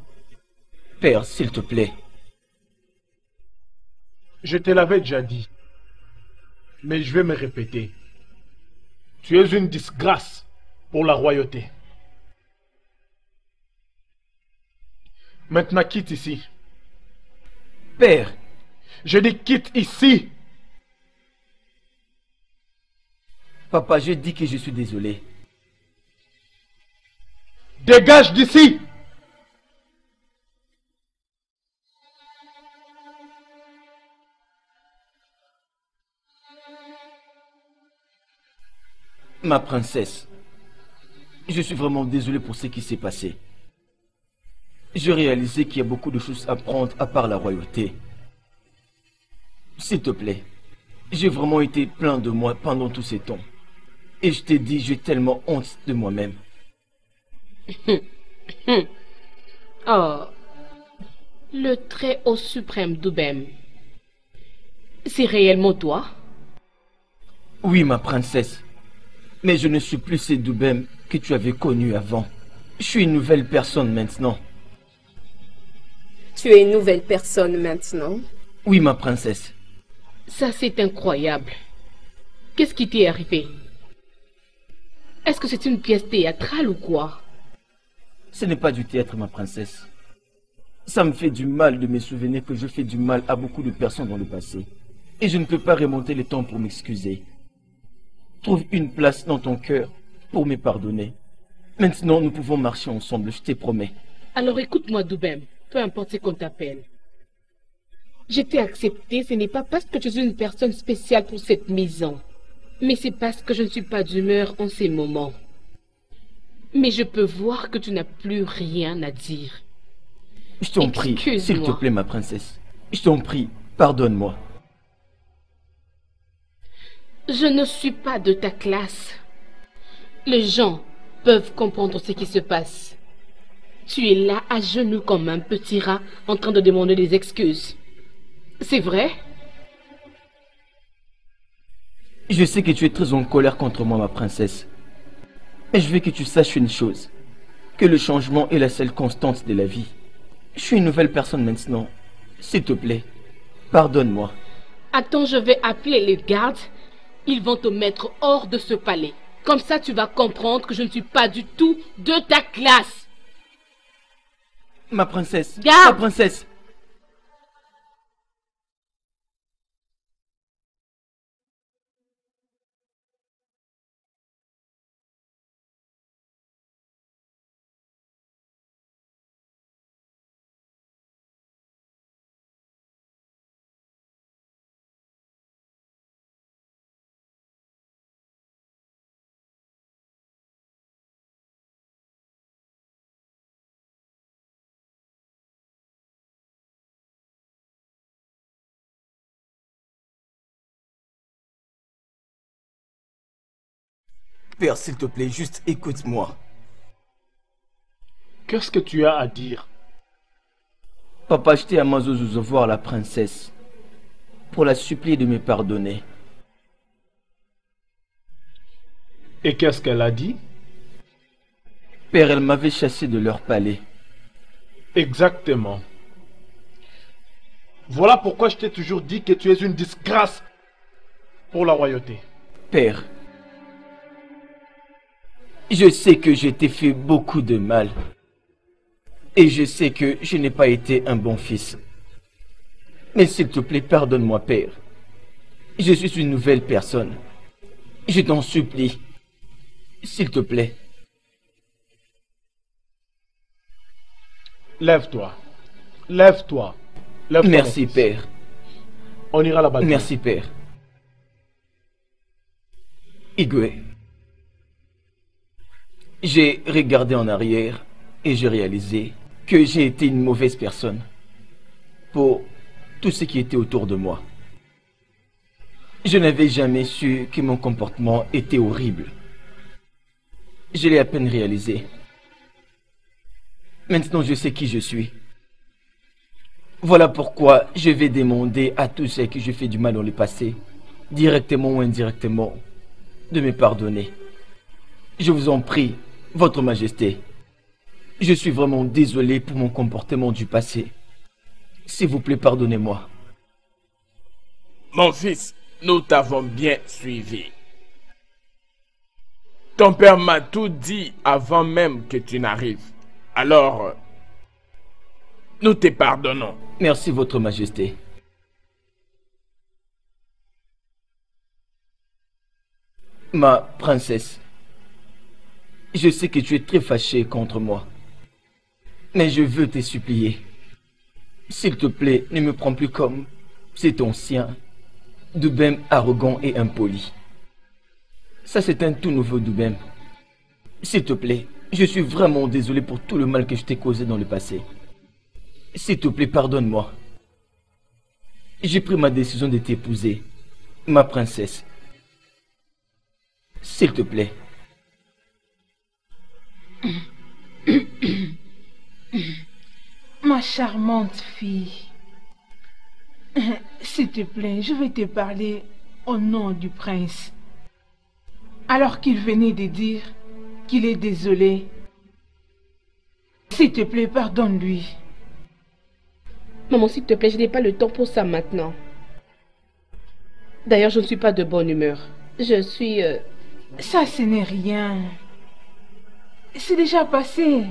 Père, s'il te plaît. Je te l'avais déjà dit. Mais je vais me répéter. Tu es une disgrâce pour la royauté. Maintenant, quitte ici. Père, je dis quitte ici. Papa, je dis que je suis désolé. Dégage d'ici! Ma princesse, je suis vraiment désolé pour ce qui s'est passé. J'ai réalisé qu'il y a beaucoup de choses à prendre à part la royauté. S'il te plaît, j'ai vraiment été plein de moi pendant tous ces temps. Et je t'ai dit, j'ai tellement honte de moi-même. Oh, le très haut suprême d'Oubem. C'est réellement toi? Oui, ma princesse. Mais je ne suis plus ce Doubem que tu avais connu avant. Je suis une nouvelle personne maintenant. Tu es une nouvelle personne maintenant? Oui, ma princesse. Ça, c'est incroyable. Qu'est-ce qui t'est arrivé? Est-ce que c'est une pièce théâtrale ou quoi? Ce n'est pas du théâtre, ma princesse. Ça me fait du mal de me souvenir que je fais du mal à beaucoup de personnes dans le passé. Et je ne peux pas remonter le temps pour m'excuser. Trouve une place dans ton cœur pour me pardonner. Maintenant, nous pouvons marcher ensemble, je te promets. Alors écoute-moi, Doubem, peu importe ce qu'on t'appelle. Je t'ai accepté, ce n'est pas parce que je suis une personne spéciale pour cette maison. Mais c'est parce que je ne suis pas d'humeur en ces moments. Mais je peux voir que tu n'as plus rien à dire. Je t'en prie, s'il te plaît, ma princesse. Je t'en prie, pardonne-moi. Je ne suis pas de ta classe. Les gens peuvent comprendre ce qui se passe. Tu es là à genoux comme un petit rat en train de demander des excuses. C'est vrai? Je sais que tu es très en colère contre moi, ma princesse. Mais je veux que tu saches une chose. Que le changement est la seule constante de la vie. Je suis une nouvelle personne maintenant. S'il te plaît, pardonne-moi. Attends, je vais appeler les gardes. Ils vont te mettre hors de ce palais. Comme ça, tu vas comprendre que je ne suis pas du tout de ta classe. Ma princesse, Garde! Ma princesse. Père, s'il te plaît, juste écoute-moi. Qu'est-ce que tu as à dire? Papa, j'étais à Mazouzou voir la princesse pour la supplier de me pardonner. Et qu'est-ce qu'elle a dit? Père, elle m'avait chassé de leur palais. Exactement. Voilà pourquoi je t'ai toujours dit que tu es une disgrâce pour la royauté. Père, je sais que je t'ai fait beaucoup de mal. Et je sais que je n'ai pas été un bon fils. Mais s'il te plaît, pardonne-moi, Père. Je suis une nouvelle personne. Je t'en supplie. S'il te plaît. Lève-toi. Lève-toi. Lève-toi. Merci, Père. On ira là-bas. Merci, Père. Igwe. J'ai regardé en arrière et j'ai réalisé que j'ai été une mauvaise personne pour tout ce qui était autour de moi. Je n'avais jamais su que mon comportement était horrible. Je l'ai à peine réalisé. Maintenant, je sais qui je suis. Voilà pourquoi je vais demander à tous ceux qui j'ai fait du mal dans le passé, directement ou indirectement, de me pardonner. Je vous en prie, Votre Majesté. Je suis vraiment désolé pour mon comportement du passé. S'il vous plaît, pardonnez-moi. Mon fils, nous t'avons bien suivi. Ton père m'a tout dit avant même que tu n'arrives. Alors, nous te pardonnons. Merci, Votre Majesté. Ma princesse, je sais que tu es très fâchée contre moi. Mais je veux te supplier. S'il te plaît, ne me prends plus comme cet ancien Doubem arrogant et impoli. Ça, c'est un tout nouveau Doubem. S'il te plaît, je suis vraiment désolé pour tout le mal que je t'ai causé dans le passé. S'il te plaît, pardonne-moi. J'ai pris ma décision de t'épouser, ma princesse. S'il te plaît. Ma charmante fille, s'il te plaît, je vais te parler au nom du prince. Alors qu'il venait de dire qu'il est désolé, s'il te plaît, pardonne-lui. Maman, s'il te plaît, je n'ai pas le temps pour ça maintenant. D'ailleurs, je ne suis pas de bonne humeur. Je suis... Ça, ce n'est rien. C'est déjà passé.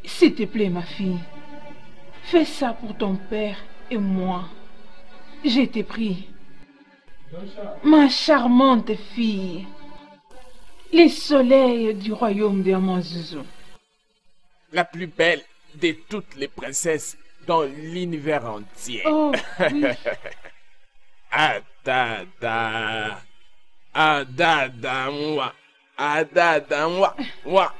S'il te plaît, ma fille, fais ça pour ton père et moi. Je t'ai pris. Ma charmante fille, les soleils du royaume de Amazouzou. La plus belle de toutes les princesses dans l'univers entier. Oh, oui. Adada. Adada, moi. Adada, moi. Moi.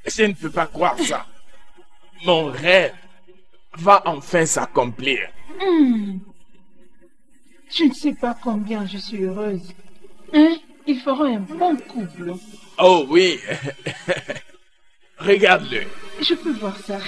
Je ne peux pas croire ça. Mon rêve va enfin s'accomplir. Tu ne sais pas combien je suis heureuse. Hein? Ils feront un bon couple. Oh oui. Regarde-le. Je peux voir ça.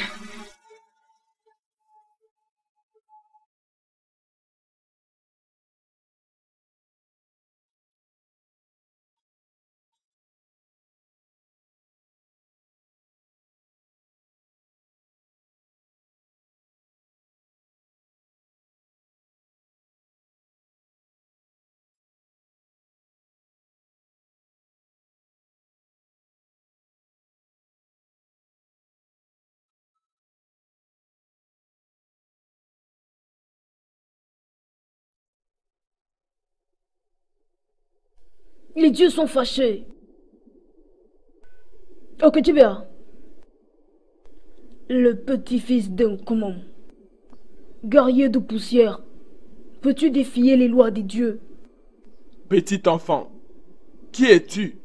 Les dieux sont fâchés. Ok, tu verras. Le petit-fils d'un comment? Guerrier de poussière. Peux-tu défier les lois des dieux? Petit enfant, qui es-tu?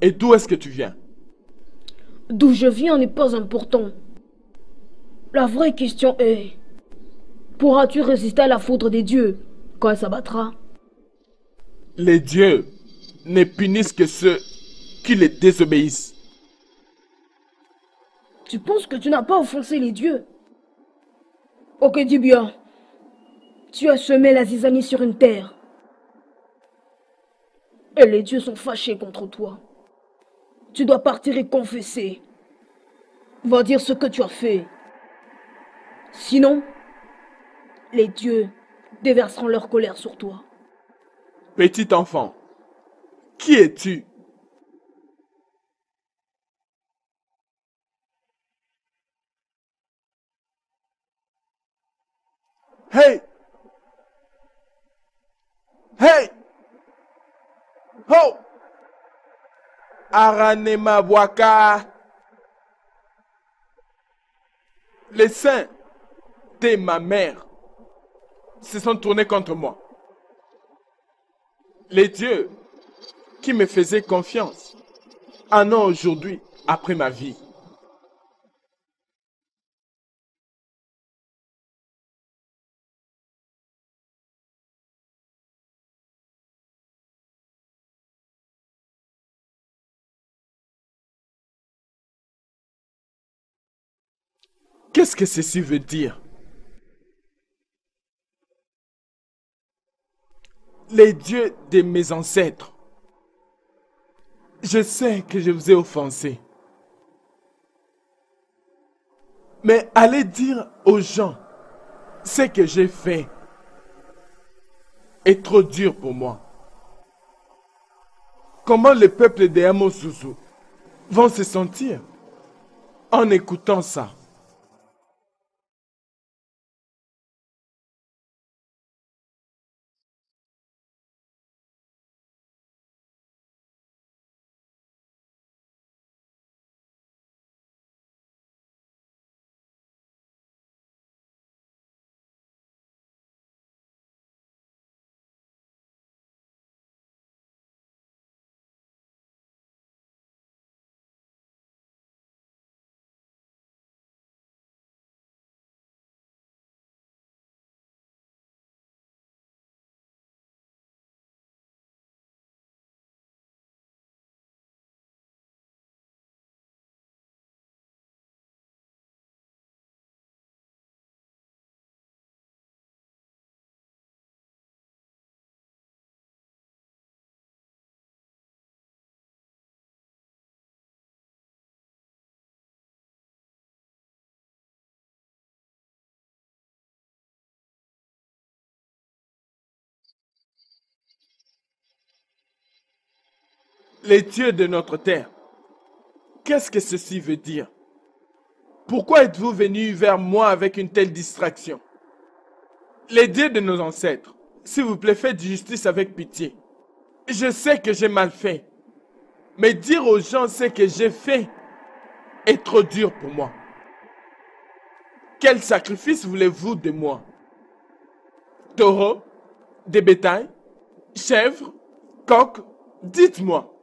Et d'où est-ce que tu viens? D'où je viens n'est pas important. La vraie question est... Pourras-tu résister à la foudre des dieux quand elle s'abattra? Les dieux ne punissent que ceux qui les désobéissent. Tu penses que tu n'as pas offensé les dieux? Ok, dis bien. Tu as semé la zizanie sur une terre. Et les dieux sont fâchés contre toi. Tu dois partir et confesser. Va dire ce que tu as fait. Sinon, les dieux déverseront leur colère sur toi. Petit enfant, qui es-tu? Hey! Hey! Ho! Aranema Waka! Les saints de ma mère se sont tournés contre moi. Les dieux qui me faisaient confiance en ont aujourd'hui après ma vie. Qu'est-ce que ceci veut dire? Les dieux de mes ancêtres. Je sais que je vous ai offensé. Mais allez dire aux gens ce que j'ai fait est trop dur pour moi. Comment le peuple de Amosusu vont se sentir en écoutant ça? Les dieux de notre terre, qu'est-ce que ceci veut dire? Pourquoi êtes-vous venus vers moi avec une telle distraction? Les dieux de nos ancêtres, s'il vous plaît, faites justice avec pitié. Je sais que j'ai mal fait, mais dire aux gens ce que j'ai fait est trop dur pour moi. Quel sacrifice voulez-vous de moi? Taureau? Des bétails? Chèvres? Coq? Dites-moi.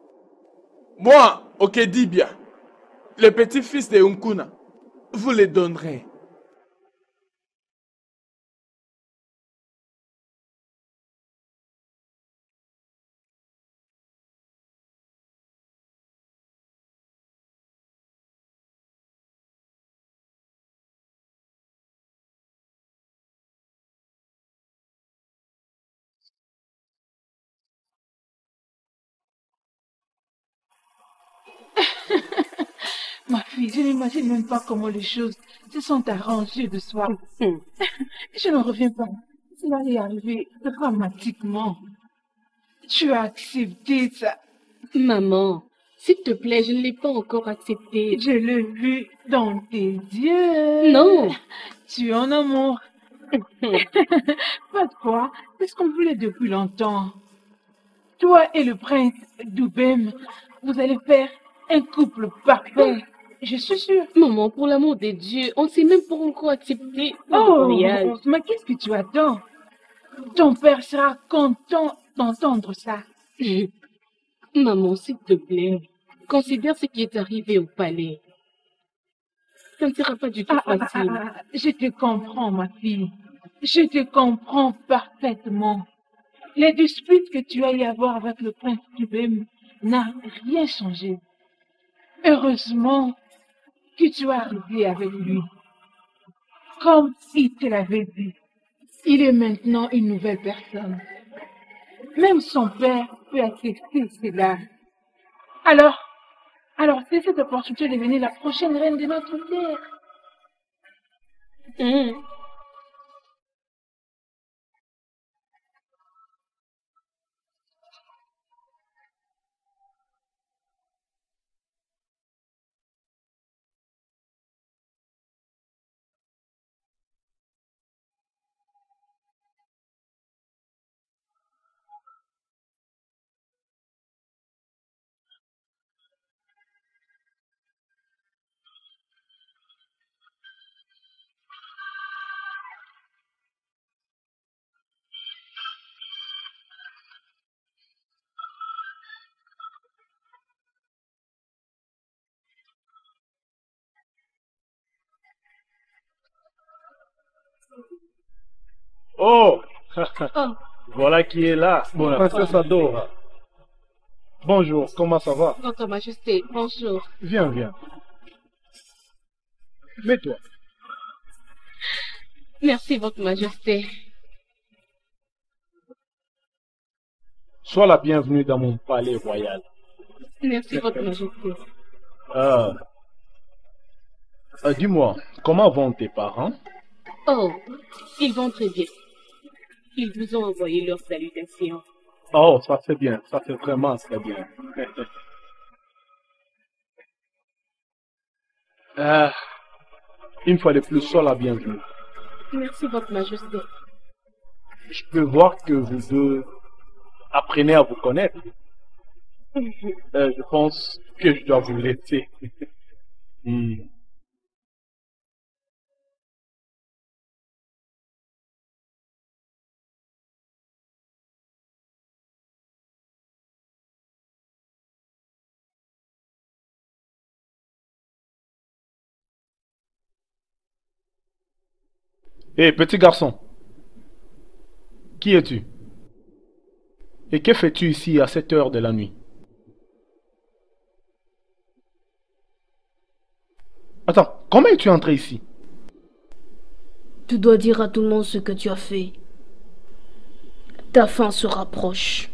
Moi, Okedibia, le petit-fils de Unkuna, vous les donnerez. fille, je n'imagine même pas comment les choses se sont arrangées de soi. Je n'en reviens pas. Cela est arrivé dramatiquement. Tu as accepté ça. Maman, s'il te plaît, je ne l'ai pas encore accepté. Je l'ai vu dans tes yeux. Non. Tu es en amour. Pas de quoi, c'est ce qu'on voulait depuis longtemps. Toi et le prince Doubem, vous allez faire un couple parfait. Je suis sûre. Maman, pour l'amour de Dieu, on ne s'est même pas encore accepté le Oh, mariage. mais qu'est-ce que tu attends? Ton père sera content d'entendre ça. Maman, s'il te plaît, considère ce qui est arrivé au palais. Ça ne sera pas du tout facile. Je te comprends, ma fille. Je te comprends parfaitement. Les disputes que tu as eu à avoir avec le prince Doubem n'a rien changé. Heureusement que tu as arrivé avec lui. Comme il te l'avait dit, il est maintenant une nouvelle personne. Même son père peut attester cela. Alors c'est cette opportunité de devenir la prochaine reine de notre terre. Oh, voilà qui est là, princesse Adora. Bonjour, comment ça va? Votre Majesté, bonjour. Viens, viens. Mets-toi. Merci, Votre Majesté. Sois la bienvenue dans mon palais royal. Merci, Votre Majesté. Dis-moi, comment vont tes parents? Oh, ils vont très bien. Ils vous ont envoyé leurs salutations. Oh, ça c'est bien, ça c'est vraiment très bien. Une fois de plus, sois la bienvenue. Merci, Votre Majesté. Je peux voir que vous deux apprenez à vous connaître. Je pense que je dois vous laisser. Hé, petit garçon, qui es-tu? Et que fais-tu ici à cette heure de la nuit? Attends, comment es-tu entré ici? Tu dois dire à tout le monde ce que tu as fait. Ta fin se rapproche.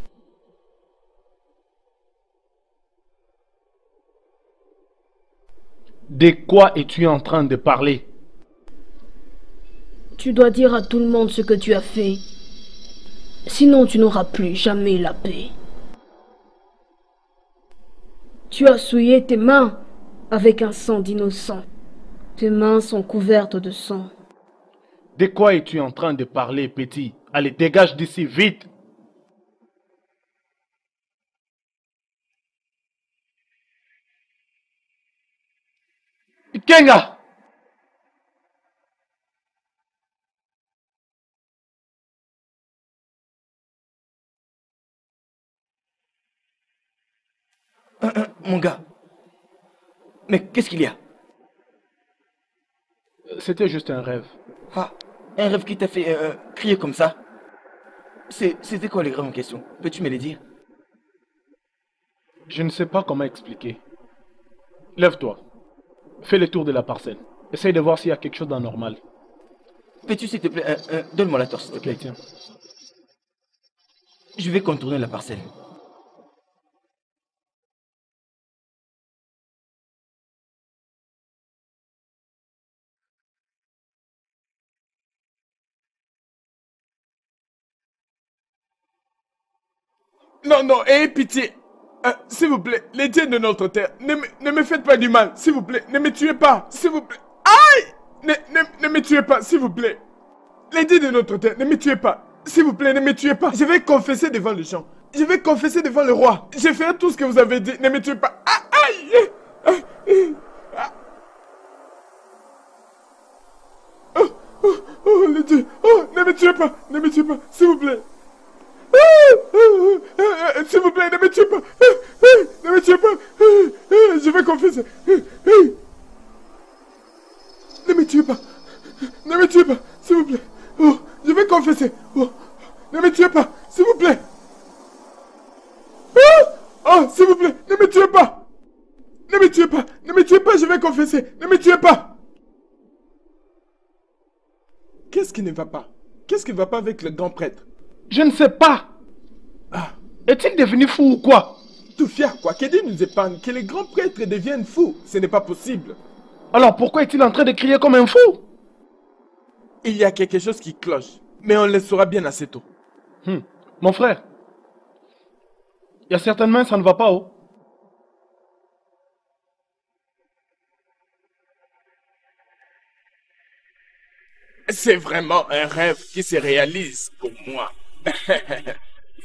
De quoi es-tu en train de parler? Tu dois dire à tout le monde ce que tu as fait. Sinon, tu n'auras plus jamais la paix. Tu as souillé tes mains avec un sang d'innocent. Tes mains sont couvertes de sang. De quoi es-tu en train de parler, petit? Allez, dégage d'ici, vite! Kenga! Mon gars. Mais qu'est-ce qu'il y a? C'était juste un rêve. Ah, un rêve qui t'a fait crier comme ça? C'était quoi les rêves en question? Peux-tu me les dire? Je ne sais pas comment expliquer. Lève-toi. Fais le tour de la parcelle. Essaye de voir s'il y a quelque chose d'anormal. Peux-tu s'il te plaît... donne-moi la torche s'il te plaît. Tiens. Je vais contourner la parcelle. Non, non, ayez pitié. S'il vous plaît, les dieux de notre terre, ne me faites pas du mal, s'il vous plaît. Ne me tuez pas, s'il vous plaît. Aïe! Ne me tuez pas, s'il vous plaît. Les dieux de notre terre, ne me tuez pas. S'il vous plaît, ne me tuez pas. Je vais confesser devant les gens. Je vais confesser devant le roi. Je ferai tout ce que vous avez dit. Ne me tuez pas. Aïe! Oh, les dieux. Oh, ne me tuez pas. Ne me tuez pas, s'il vous plaît. S'il vous plaît, ne me tuez pas. Ne me tuez pas. Je vais confesser. Ne me tuez pas. Ne me tuez pas, s'il vous plaît. Oh, je vais confesser. Oh, ne me tuez pas, s'il vous plaît. Oh, s'il vous plaît, ne me tuez pas. Ne me tuez pas. Ne me tuez pas, je vais confesser. Ne me tuez pas. Qu'est-ce qui ne va pas? Qu'est-ce qui ne va pas avec le grand prêtre? Je ne sais pas. Est-il devenu fou ou quoi? Tout fier quoi? Que Dieu nous épargne. Que les grands prêtres deviennent fous. Ce n'est pas possible. Alors pourquoi est-il en train de crier comme un fou? Il y a quelque chose qui cloche. Mais on le saura bien assez tôt. Mon frère. Il y a certainement ça ne va pas, oh. C'est vraiment un rêve qui se réalise pour moi.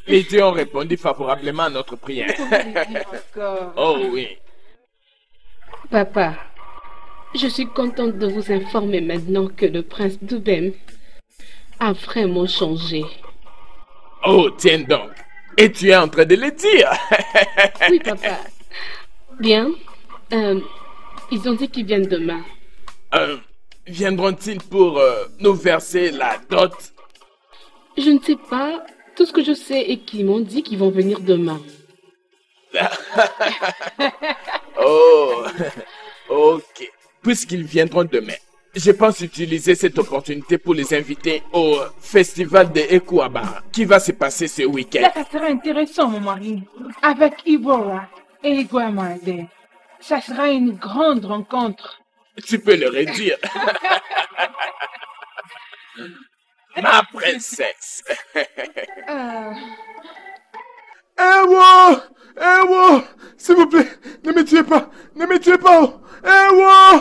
Les dieux ont répondu favorablement à notre prière. Oh oui. Papa, je suis contente de vous informer maintenant que le prince d'Ubem a vraiment changé. Oh, tiens donc. Et tu es en train de le dire. Oui, papa. Bien. Ils ont dit qu'ils viennent demain. Viendront-ils pour nous verser la dot? Je ne sais pas. Tout ce que je sais est qu'ils m'ont dit qu'ils vont venir demain. Oh, ok. Puisqu'ils viendront demain, je pense utiliser cette opportunité pour les inviter au festival de Ekuaba qui va se passer ce week-end. Ça sera intéressant, mon mari. Avec Ibora et Iguamade. Ça sera une grande rencontre. Tu peux le redire. Ma princesse. Ewo, s'il vous plaît, ne me tuez pas, ne me tuez pas. Ewo,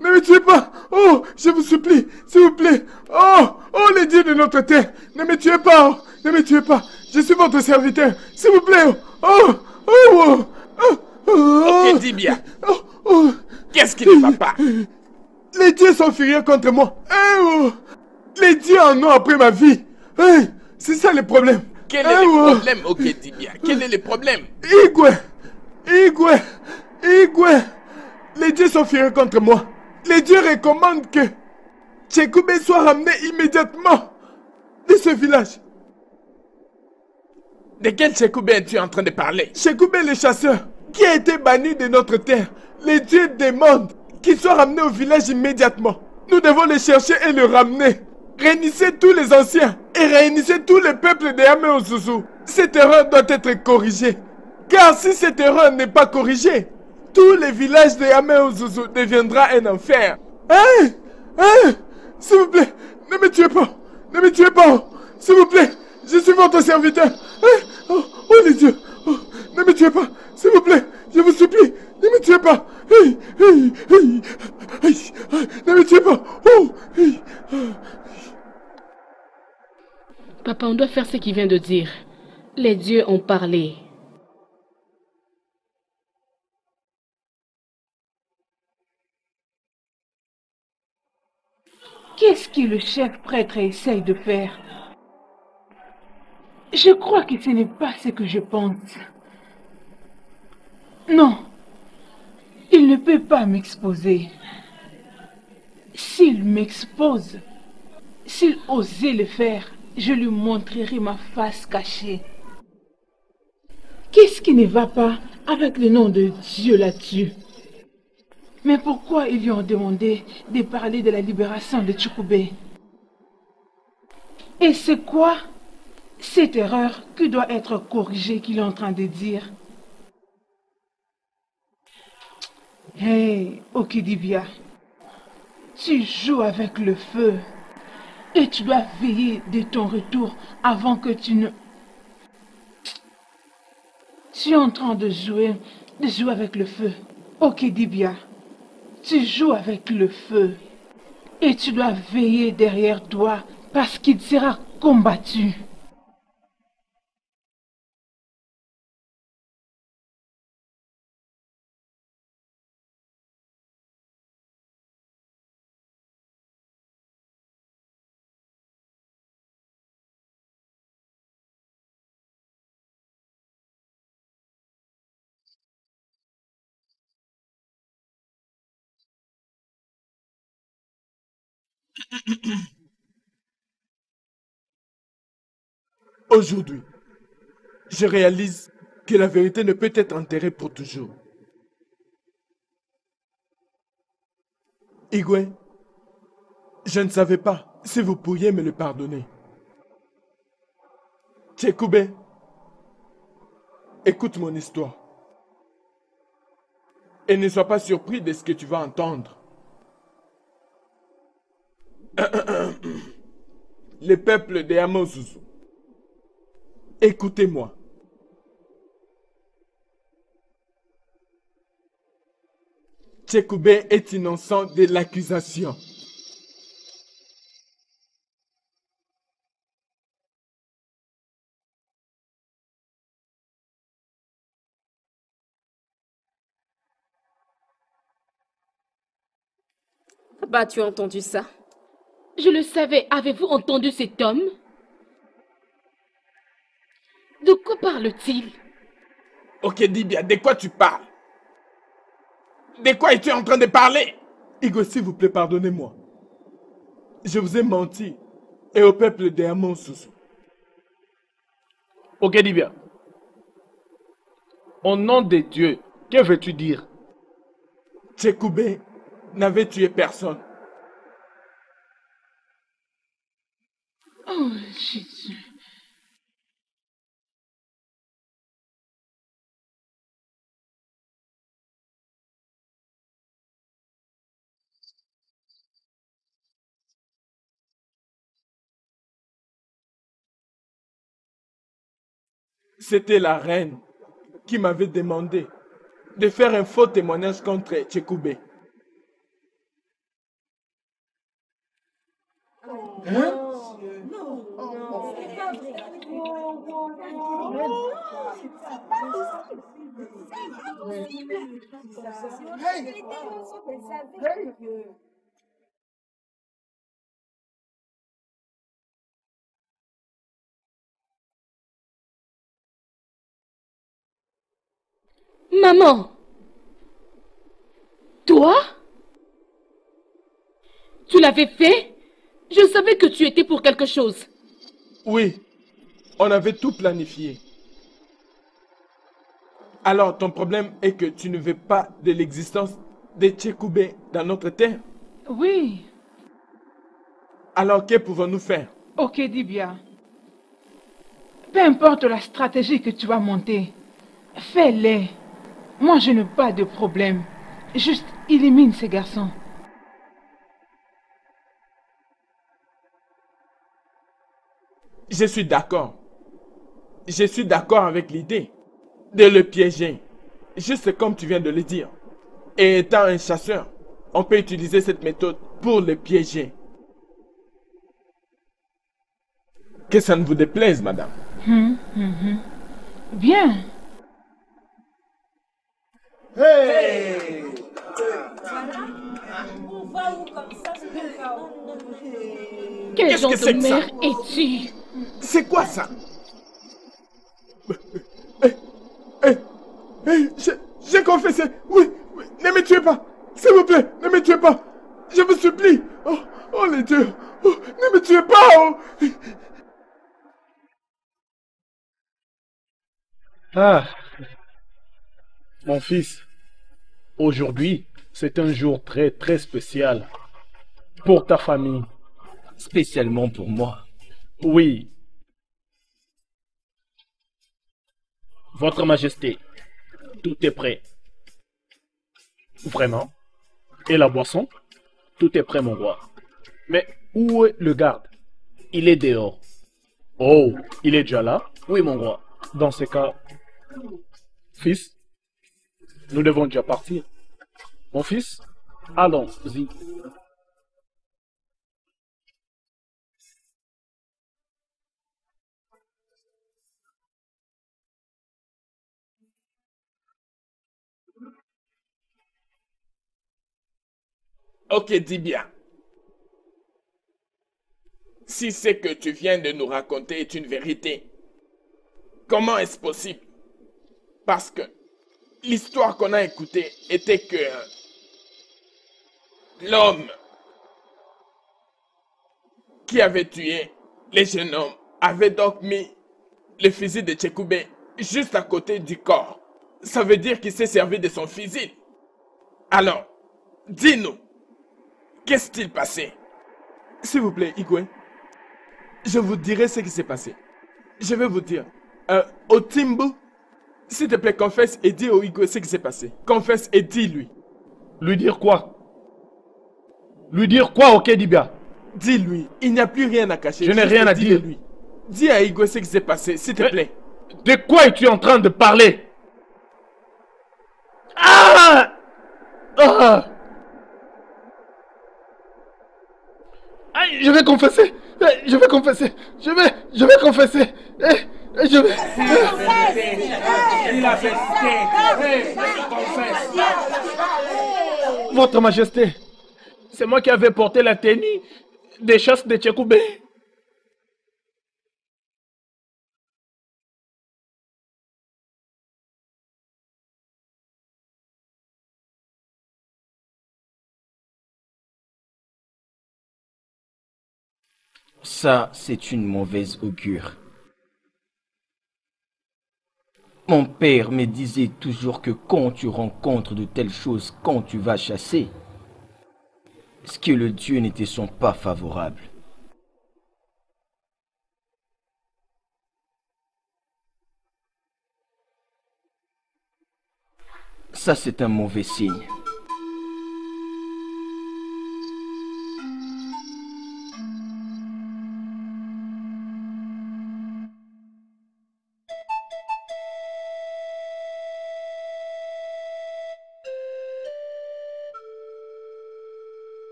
ne me tuez pas. Oh, je vous supplie, s'il vous plaît. Oh, les dieux de notre terre, ne me tuez pas, ne me tuez pas. Je suis votre serviteur, s'il vous plaît. Ok, dis bien. Qu'est-ce qui ne va pas? Les dieux sont furieux contre moi. Les dieux en ont après ma vie. C'est ça le problème. Quel est le problème, Oketibia? Quel est le problème? Igwe. Les dieux sont furieux contre moi. Les dieux recommandent que Tchekoubé soit ramené immédiatement de ce village. De quel Tchekoubé es-tu en train de parler? Tchekoubé le chasseur, qui a été banni de notre terre. Les dieux demandent qu'il soit ramené au village immédiatement. Nous devons le chercher et le ramener. Réunissez tous les anciens et réunissez tout le peuple de Yameozuzu. Cette erreur doit être corrigée. Car si cette erreur n'est pas corrigée, tout le village de Yameozuzu deviendra un enfer. S'il vous plaît, ne me tuez pas. Ne me tuez pas. S'il vous plaît, je suis votre serviteur. Oh les dieux. Ne me tuez pas. S'il vous plaît, je vous supplie. Ne me tuez pas. Ne me tuez pas. Papa, on doit faire ce qu'il vient de dire. Les dieux ont parlé. Qu'est-ce que le chef prêtre essaye de faire? Je crois que ce n'est pas ce que je pense. Non, il ne peut pas m'exposer. S'il m'expose, s'il osait le faire, je lui montrerai ma face cachée. Qu'est-ce qui ne va pas avec le nom de Dieu là-dessus? Mais pourquoi ils lui ont demandé de parler de la libération de Tchekoubé? Et c'est quoi cette erreur qui doit être corrigée qu'il est en train de dire? Hey, Okidibia, tu joues avec le feu et tu dois veiller de ton retour avant que tu ne... Tu es en train de jouer avec le feu. Ok, Dibia. Tu joues avec le feu. Et tu dois veiller derrière toi parce qu'il sera combattu. Aujourd'hui, je réalise que la vérité ne peut être enterrée pour toujours. Igwe, je ne savais pas si vous pourriez me le pardonner. Tchekube, écoute mon histoire. Et ne sois pas surpris de ce que tu vas entendre. Le peuple de Amosusu, écoutez-moi. Tchekube est innocent de l'accusation. Bah, tu as entendu ça? Je le savais. Avez-vous entendu cet homme? De quoi parle-t-il? Ok, Dibia, de quoi tu parles? De quoi es-tu en train de parler? Igwe, s'il vous plaît, pardonnez-moi. Je vous ai menti. Et au peuple de Amosusu. Ok, Dibia. Au nom de Dieu, que veux-tu dire? Tchekube n'avait tué personne. Oh, Jésus. C'était la reine qui m'avait demandé de faire un faux témoignage contre Tchekube. Maman! Toi? Tu l'avais fait? Je savais que tu étais pour quelque chose. Oui, on avait tout planifié. Alors, ton problème est que tu ne veux pas de l'existence de Tchekube dans notre terre? Oui. Alors, que pouvons-nous faire? Ok, Dibia. Peu importe la stratégie que tu vas monter, fais-les. Moi, je n'ai pas de problème. Juste élimine ces garçons. Je suis d'accord. Je suis d'accord avec l'idée de le piéger. Juste comme tu viens de le dire. Et étant un chasseur, on peut utiliser cette méthode pour le piéger. Que ça ne vous déplaise, madame. Bien. Hey! Quel genre que de c'est que ça? mère es-tu? C'est quoi ça? J'ai confessé. Oui, oui, ne me tuez pas. S'il vous plaît, ne me tuez pas. Je vous supplie. Oh les dieux. Oh, ne me tuez pas. Oh. Ah, mon fils, aujourd'hui, c'est un jour très très spécial pour ta famille. Spécialement pour moi. Oui. Votre Majesté, tout est prêt. Vraiment? Et la boisson? Tout est prêt, mon roi. Mais où est le garde? Il est dehors. Oh, il est déjà là? Oui, mon roi. Dans ce cas, Fils, nous devons déjà partir. Mon fils, allons-y. Ok, dis bien. Si ce que tu viens de nous raconter est une vérité, comment est-ce possible? Parce que l'histoire qu'on a écoutée était que l'homme qui avait tué les jeunes hommes avait donc mis le fusil de Tchekoubé juste à côté du corps. Ça veut dire qu'il s'est servi de son fusil. Alors, dis-nous, qu'est-ce-t-il passé? S'il vous plaît, Igwe, je vous dirai ce qui s'est passé. Je vais vous dire. Au Timbu, s'il te plaît, confesse et dis au Igwe ce qui s'est passé. Confesse et dis-lui. Lui dire quoi? Lui dire quoi, ok, Dibia? Dis-lui, il n'y a plus rien à cacher. Je n'ai rien à dire. Lui. Dis à Igwe ce qui s'est passé, s'il te plaît. De quoi es-tu en train de parler? Ah! Ah! Je vais confesser. Je vais confesser. Je vais confesser. Je vais... Il a fait Votre Majesté, c'est moi qui avais porté la tenue des chasses de Tchekoubé. Ça, c'est une mauvaise augure. Mon père me disait toujours que quand tu rencontres de telles choses, quand tu vas chasser, ce que le Dieu ne te sont pas favorables. Ça, c'est un mauvais signe.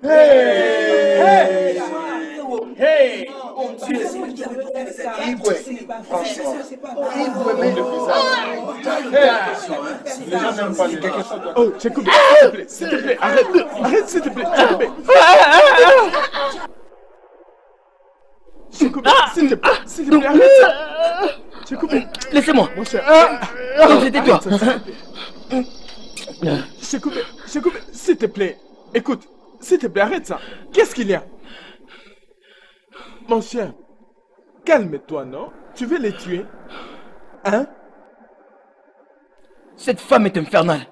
Hey! Hey! Oh Dieu, Igwe, franchement. Igwe, mets le visage. Les gens n'aiment pas les gens. Oh, Tchekoubé, s'il te plaît, arrête, arrête, s'il te plaît, Tchekoubé, s'il te plaît, arrête ça. Tchekoubé, laissez-moi. Mon cher, tais-toi. Tchekoubé, s'il te plaît, écoute, s'il te plaît, arrête ça. Qu'est-ce qu'il y a? Mon cher, calme-toi, non? Tu veux les tuer? Hein? Cette femme est infernale.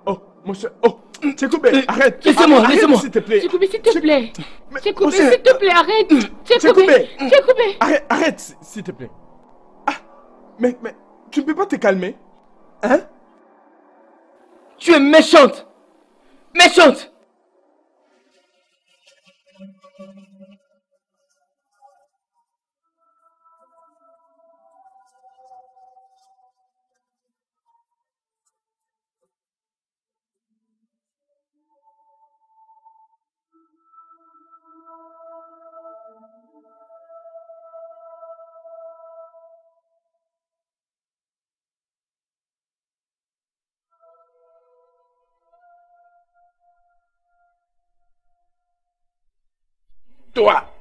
Oh, mon cher, oh, Tchekoubé, arrête. Laissez-moi, laissez-moi. S'il te plaît. Tchekoubé, s'il te plaît. Tchekoubé, cher, s'il te plaît, arrête. Tchekoubé. Tchekoubé. Arrête, s'il te plaît. Ah, mais tu ne peux pas te calmer? Hein? Tu es méchante. Méchante. Toi,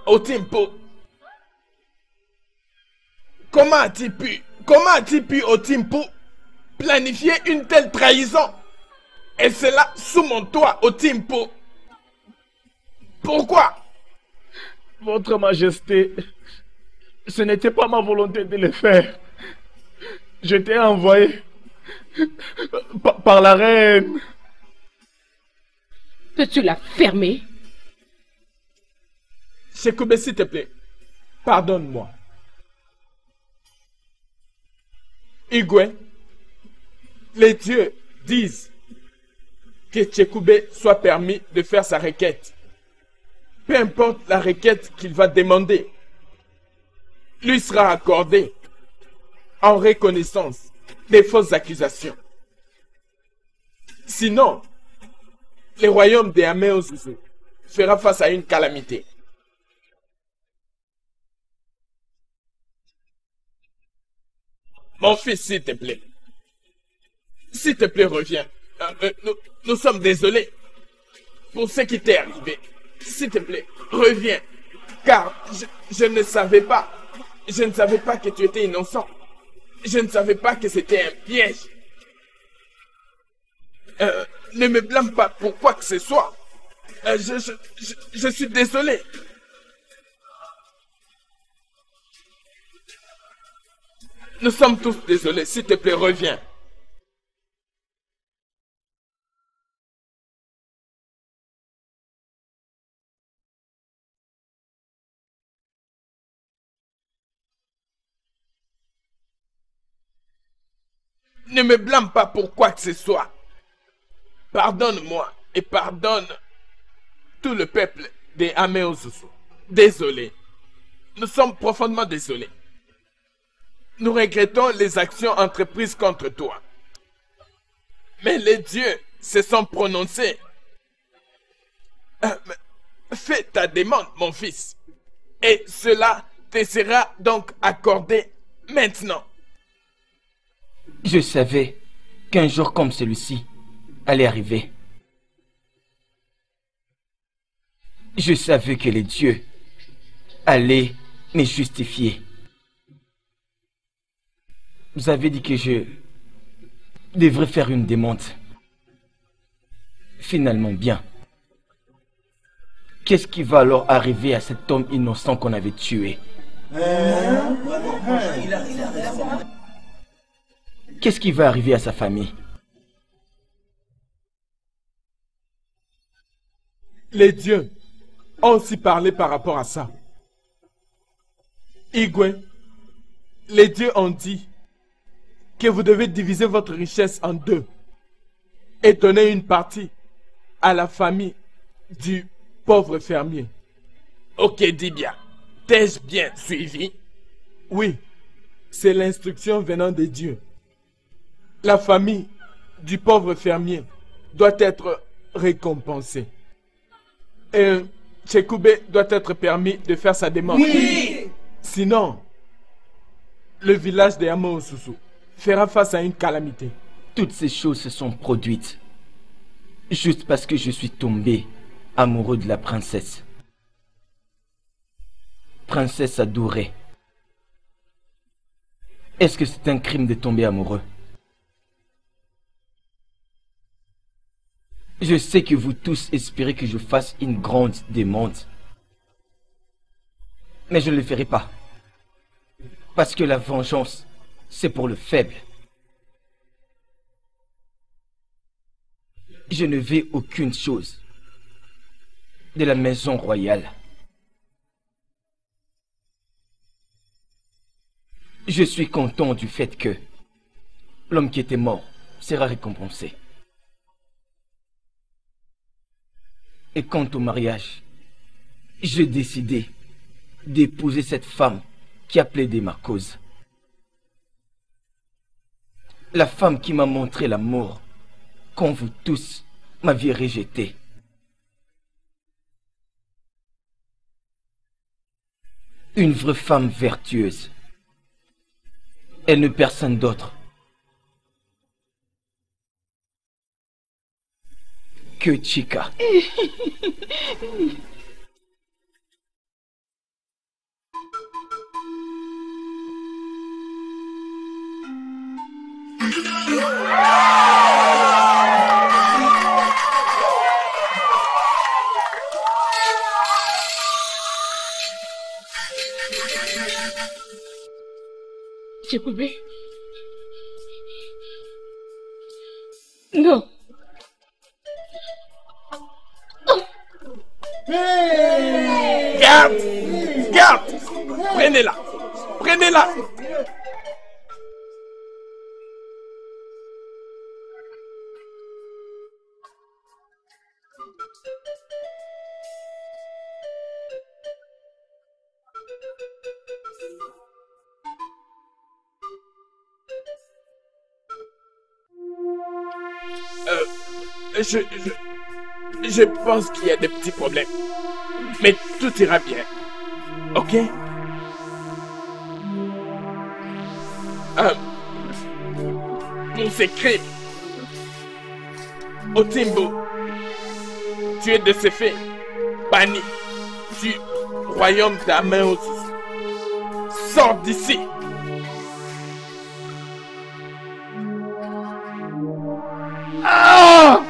Otimpo, comment as-tu pu, Otimpo, planifier une telle trahison? Et cela sous mon toit, Otimpo. Pourquoi? Votre Majesté, ce n'était pas ma volonté de le faire. J'étais envoyé par la reine. Peux-tu la fermer? Tchekoubé, s'il te plaît, pardonne-moi. Igwe, les dieux disent que Tchekoubé soit permis de faire sa requête. Peu importe la requête qu'il va demander, lui sera accordée en reconnaissance des fausses accusations. Sinon, le royaume des Améozouzou fera face à une calamité. Mon fils, s'il te plaît. S'il te plaît, reviens. Nous sommes désolés pour ce qui t'est arrivé. S'il te plaît, reviens. Car je ne savais pas. Je ne savais pas que tu étais innocent. Je ne savais pas que c'était un piège. Ne me blâme pas pour quoi que ce soit. Je suis désolé. Nous sommes tous désolés. S'il te plaît, reviens. Ne me blâme pas pour quoi que ce soit. Pardonne-moi et pardonne tout le peuple des Améozouzou. Désolé. Nous sommes profondément désolés. Nous regrettons les actions entreprises contre toi. Mais les dieux se sont prononcés. Fais ta demande, mon fils. Et cela te sera donc accordé maintenant. Je savais qu'un jour comme celui-ci allait arriver. Je savais que les dieux allaient me justifier. Vous avez dit que je devrais faire une demande. Finalement, bien. Qu'est-ce qui va alors arriver à cet homme innocent qu'on avait tué? Qu'est-ce qui va arriver à sa famille? Les dieux ont aussi parlé par rapport à ça. Igwe, les dieux ont dit que vous devez diviser votre richesse en deux et donner une partie à la famille du pauvre fermier. Ok, dis bien. T'ai-je bien suivi? Oui, c'est l'instruction venant des dieux. La famille du pauvre fermier doit être récompensée. Et Tchekoubé doit être permis de faire sa demande. Oui! Sinon, le village des Améozouzou fera face à une calamité. Toutes ces choses se sont produites juste parce que je suis tombé amoureux de la princesse. Princesse adorée. Est-ce que c'est un crime de tomber amoureux? Je sais que vous tous espérez que je fasse une grande demande. Mais je ne le ferai pas. Parce que la vengeance, c'est pour le faible. je ne veux aucune chose de la maison royale. Je suis content du fait que l'homme qui était mort sera récompensé. Et quant au mariage, j'ai décidé d'épouser cette femme qui a plaidé ma cause. La femme qui m'a montré l'amour quand vous tous m'aviez rejeté. Une vraie femme vertueuse. Elle ne personne d'autre que Chika. Chekube. Non. Garde! Garde! Prenez-la! Prenez-la! Je pense qu'il y a des petits problèmes. Mais tout ira bien. Ok? Pour ces crimes, Otimbo, tu es de ces faits banni du royaume d'Amaosus. Sors d'ici! Ah!